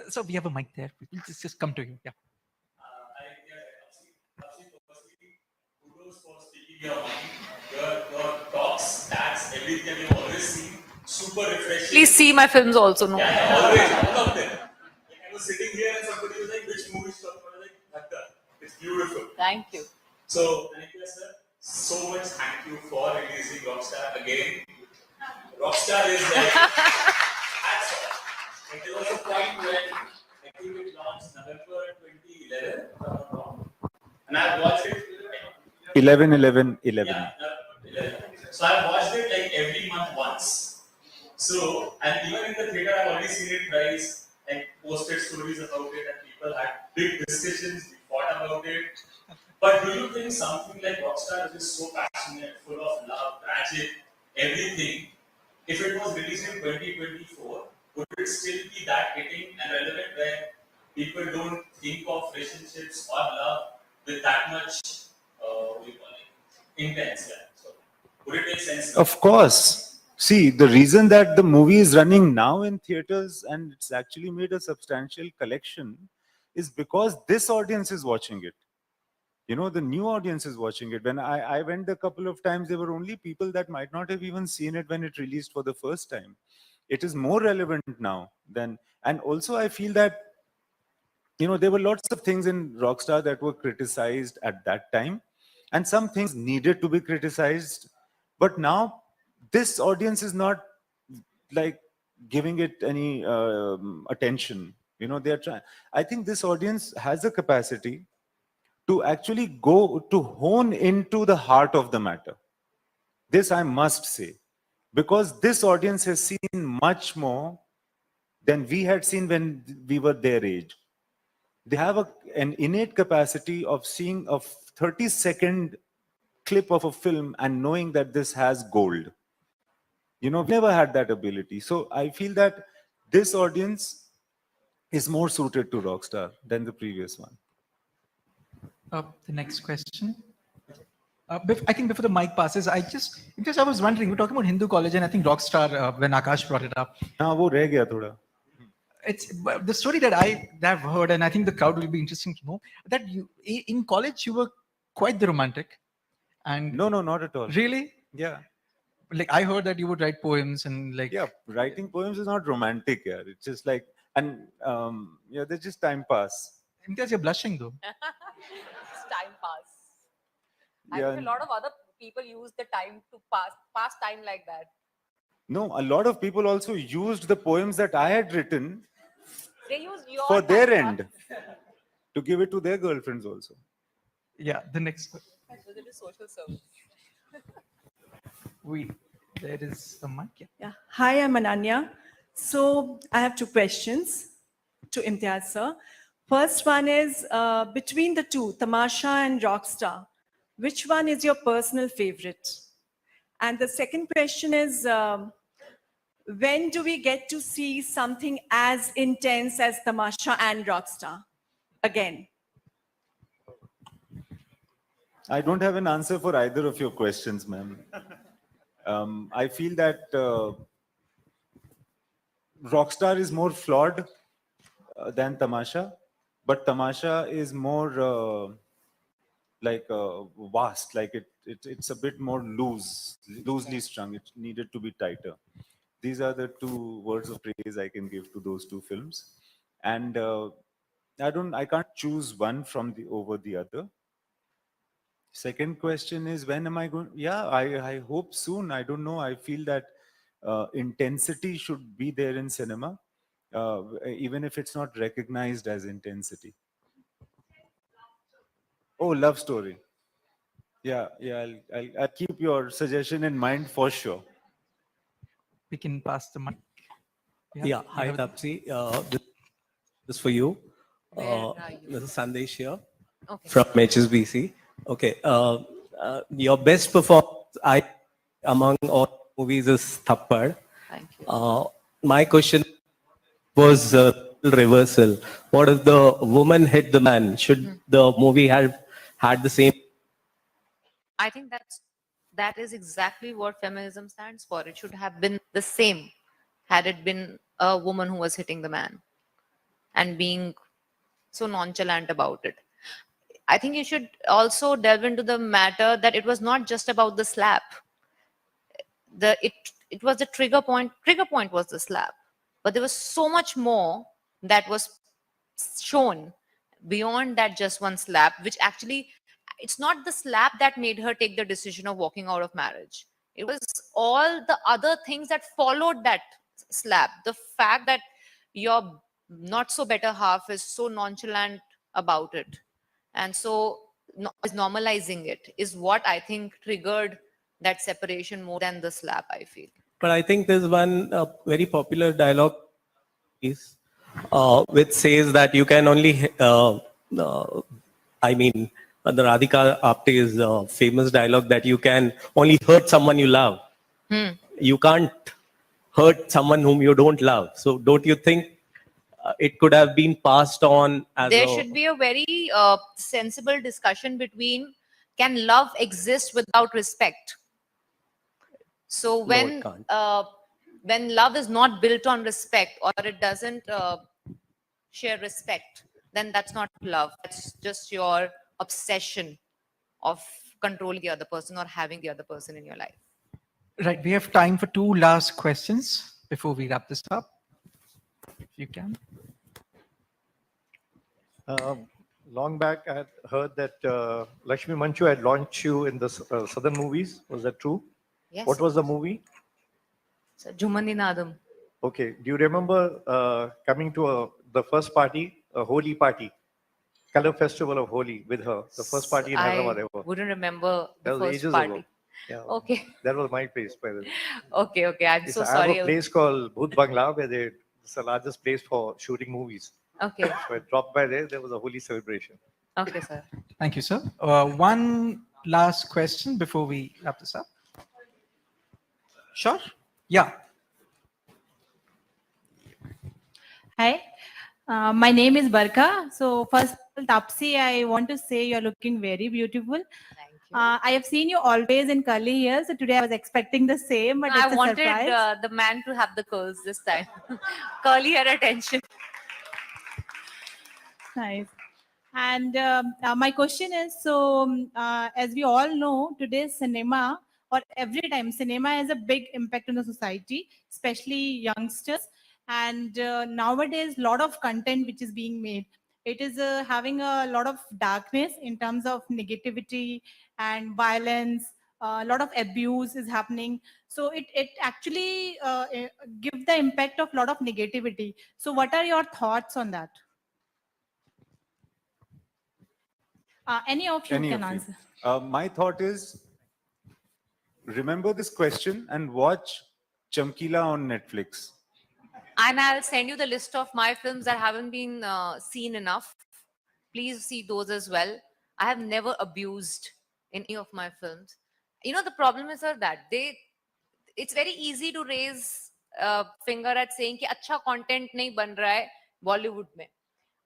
So we have a mic there. We'll just come to you. Yeah. Kudos for speaking your mind. Your talks, stats, everything you've always seen, super refreshing. Please see my films also, no? Yeah, always, all of them. Like I was sitting here and somebody was like, which movie is talking about? Like, Bhatta. It's beautiful. Thank you. So, Imtiaz sir, so much thank you for releasing Rockstar again. Rockstar is like, hats off. Like, there was a point when I think it launched November 2011, if I'm not wrong. And I watched it. 11, 11, 11. Yeah, 11. So I watched it like every month once. So, and even in the theater, I've already seen it twice, and posted stories about it, and people had big discussions, we fought about it. But do you think something like Rockstar, which is so passionate, full of love, tragic, everything, if it was released in 2024, would it still be that hitting and relevant where people don't think of relationships or love with that much, what do you call it, intense? Yeah. So, would it make sense? Of course. See, the reason that the movie is running now in theaters and it's actually made a substantial collection is because this audience is watching it. You know, the new audience is watching it. When I went a couple of times, there were only people that might not have even seen it when it released for the first time. It is more relevant now than, and also I feel that, you know, there were lots of things in Rockstar that were criticized at that time, and some things needed to be criticized. But now this audience is not like giving it any attention. You know, they're trying. I think this audience has the capacity to actually go to hone into the heart of the matter. This I must say, because this audience has seen much more than we had seen when we were their age. They have an innate capacity of seeing a 30-second clip of a film and knowing that this has gold. You know, we never had that ability. So I feel that this audience is more suited to Rockstar than the previous one. The next question. I think before the mic passes, because I was wondering, we're talking about Hindu college, and I think Rockstar, when Akash brought it up. हाँ, वो रह गया थोड़ा. It's the story that I've heard, and I think the crowd will be interesting to know, that you in college you were quite the romantic. And No, not at all. really, Yeah. like I heard that you would write poems and like. Yeah, writing poems is not romantic, yeah. It's just like, and yeah, they're just time pass. Imtiaz, you're blushing though. It's time pass. I Yeah. think a lot of other people use the time to pass time like that. No, a lot of people also used the poems that I had written They use your for time their pass. end to give it to their girlfriends also. Yeah, the next question. So it is social service. There is a mic. Yeah. Yeah. Hi, I'm Ananya. So I have two questions to Imtiaz sir. First one is between the two, Tamasha and Rockstar, which one is your personal favorite? And the second question is, when do we get to see something as intense as Tamasha and Rockstar again? I don't have an answer for either of your questions, ma'am. I feel that Rockstar is more flawed than Tamasha, but Tamasha is more vast, like it's a bit more loosely strung. It needed to be tighter. These are the two words of praise I can give to those two films. And I can't choose one over the other. Second question is, when am I going? Yeah, I hope soon. I don't know. I feel that intensity should be there in cinema, even if it's not recognized as intensity. Oh, love story. Yeah, I'll keep your suggestion in mind for sure. We can pass the mic. Yeah, hi Taapsee. This is for you. Where are you? This is Sandesh here Okay. from HSBC. Okay, your best performance, among all movies is Thappad. Thank you. My question was reversal. What if the woman hit the man? Should the movie have had the same? I think that is exactly what feminism stands for. It should have been the same had it been a woman who was hitting the man and being so nonchalant about it. I think you should also delve into the matter that it was not just about the slap. It was the trigger point. Trigger point was the slap, but there was so much more that was shown beyond that just one slap, which actually it's not the slap that made her take the decision of walking out of marriage. It was all the other things that followed that slap. The fact that your not so better half is so nonchalant about it and so is normalizing it is what I think triggered that separation more than the slap, I feel. But I think there's one very popular dialogue piece which says that you can only, the Radhika Apte's famous dialogue that you can only hurt someone you love. You can't hurt someone whom you don't love. So don't you think it could have been passed on as There a... should be a very sensible discussion between can love exist without respect? So when love is not built on respect or it doesn't share respect, then that's not love. That's just your obsession of controlling the other person or having the other person in your life. Right, we have time for 2 last questions before we wrap this up. If you can. Long back, I had heard that Lakshmi Manchu had launched you in the Southern movies. Was that true? Yes. What was the movie? So, Jumaninadam. Okay. Do you remember coming to the first party, a Holi party, color festival of Holi with her, the first party in Hyderabad I ever? wouldn't remember the That was first ages party. ago. Yeah. Okay. That was my place, by the way. Okay. I'm so I sorry. have a place called Bhoot Bangla where it's the largest place for shooting movies. Okay. So I dropped by there. There was a Holi celebration. Okay, sir. Thank you, sir. One last question before we wrap this up. Sure. Yeah. Hi, my name is Barka. So first, Taapsee, I want to say you're looking very beautiful. Thank you. I have seen you always in curly hair, so today I was expecting the same, but I it's a wanted surprise. the man to have the curls this time. Curly hair attention. Nice. And my question is, so as we all know, today's cinema or every time cinema has a big impact on the society, especially youngsters. And nowadays, a lot of content which is being made, it is having a lot of darkness in terms of negativity and violence. A lot of abuse is happening. So it actually gives the impact of a lot of negativity. So what are your thoughts on that? Any of you can answer. My thought is, remember this question and watch Chamkila on Netflix. And I'll send you the list of my films that haven't been seen enough. Please see those as well. I have never abused any of my films. You know, the problem is that it's very easy to raise a finger at saying कि अच्छा content नहीं बन रहा है Bollywood में.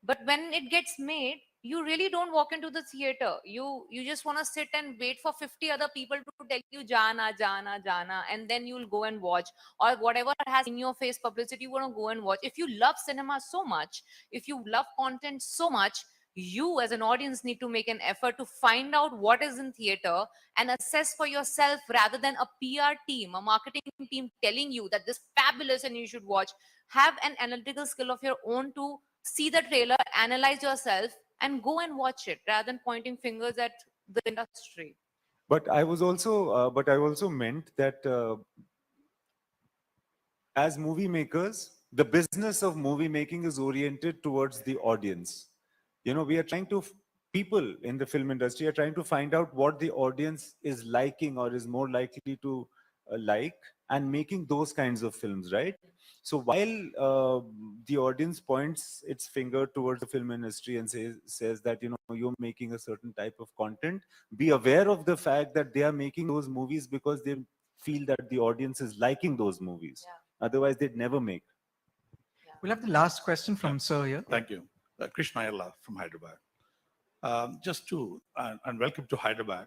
But when it gets made, you really don't walk into the theater. You just want to sit and wait for 50 other people to tell you jana, jana, jana, and then you'll go and watch. Or whatever has in your face publicity, you want to go and watch. If you love cinema so much, if you love content so much, you as an audience need to make an effort to find out what is in theater and assess for yourself rather than a PR team, a marketing team telling you that this is fabulous and you should watch. Have an analytical skill of your own to see the trailer, analyze yourself, and go and watch it rather than pointing fingers at the industry. But I also meant that as movie makers, the business of movie making is oriented towards the audience. You know, we are trying to, people in the film industry are trying to find out what the audience is liking or is more likely to like, and making those kinds of films, right? So while the audience points its finger towards the film industry and says that, you know, you're making a certain type of content, be aware of the fact that they are making those movies because they feel that the audience is liking those movies. Otherwise, they'd never make. We'll have the last question from Sir here. Thank you. Krishna Ayala from Hyderabad. Just to, and welcome to Hyderabad.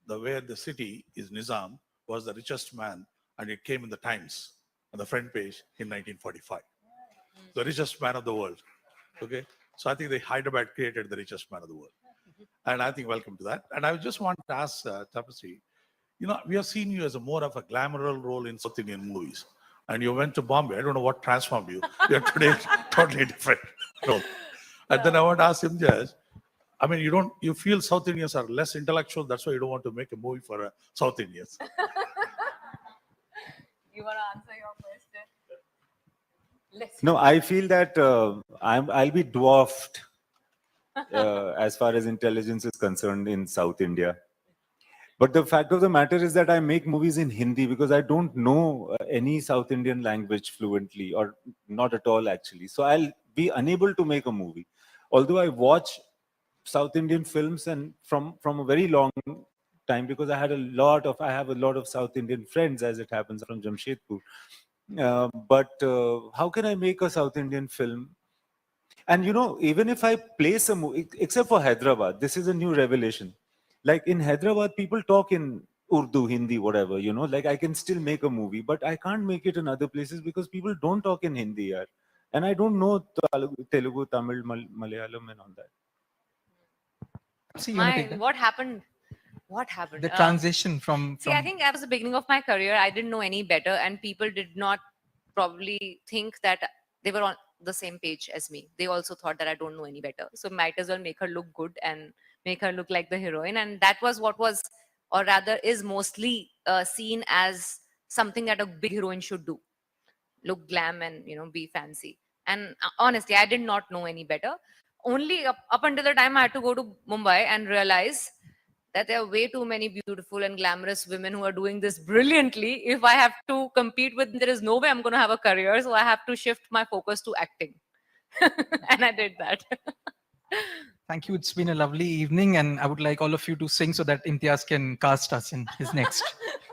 The way the city is Nizam was the richest man, and it came in the Times on the front page in 1945. The richest man of the world. Okay. So I think the Hyderabad created the richest man of the world. And I think welcome to that. And I just want to ask Taapsee, we have seen you as a more of a glamorous role in South Indian movies. And you went to Bombay. I don't know what transformed you. You're today totally different role. And then I want to ask Imtiaz, I mean, you feel South Indians are less intellectual. That's why you don't want to make a movie for South Indians. You want to answer your question? No, I feel that I'll be dwarfed as far as intelligence is concerned in South India. But the fact of the matter is that I make movies in Hindi because I don't know any South Indian language fluently, or not at all actually. So I'll be unable to make a movie. Although I watch South Indian films and from a very long time, because I have a lot of South Indian friends, as it happens, from Jamshedpur. But how can I make a South Indian film? And even if I place a movie, except for Hyderabad, this is a new revelation. Like in Hyderabad, people talk in Urdu, Hindi, whatever, like I can still make a movie, but I can't make it in other places because people don't talk in Hindi. Yaar. And I don't know Telugu, Tamil, Malayalam and all that. So you want to take that? What happened? What happened? The transition from... See, I think that was the beginning of my career. I didn't know any better, and people did not probably think that they were on the same page as me. They also thought that I don't know any better. So might as well make her look good and make her look like the heroine. And that was what was, or rather is mostly seen as something that a big heroine should do. Look glam and, be fancy. And honestly, I did not know any better. Only up until the time I had to go to Mumbai and realize that there are way too many beautiful and glamorous women who are doing this brilliantly. If I have to compete with, there is no way I'm going to have a career. So I have to shift my focus to acting. And I did that. Thank you. It's been a lovely evening. And I would like all of you to sing so that Imtiaz can cast us in his next.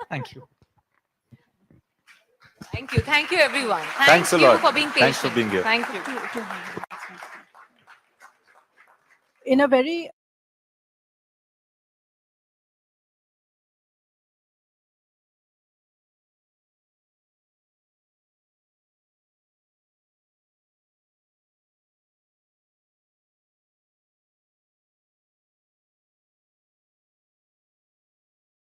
Thank you. Thank you. Thank you, everyone. Thanks a lot. For being patient. Thanks for being here. Thank you. In a very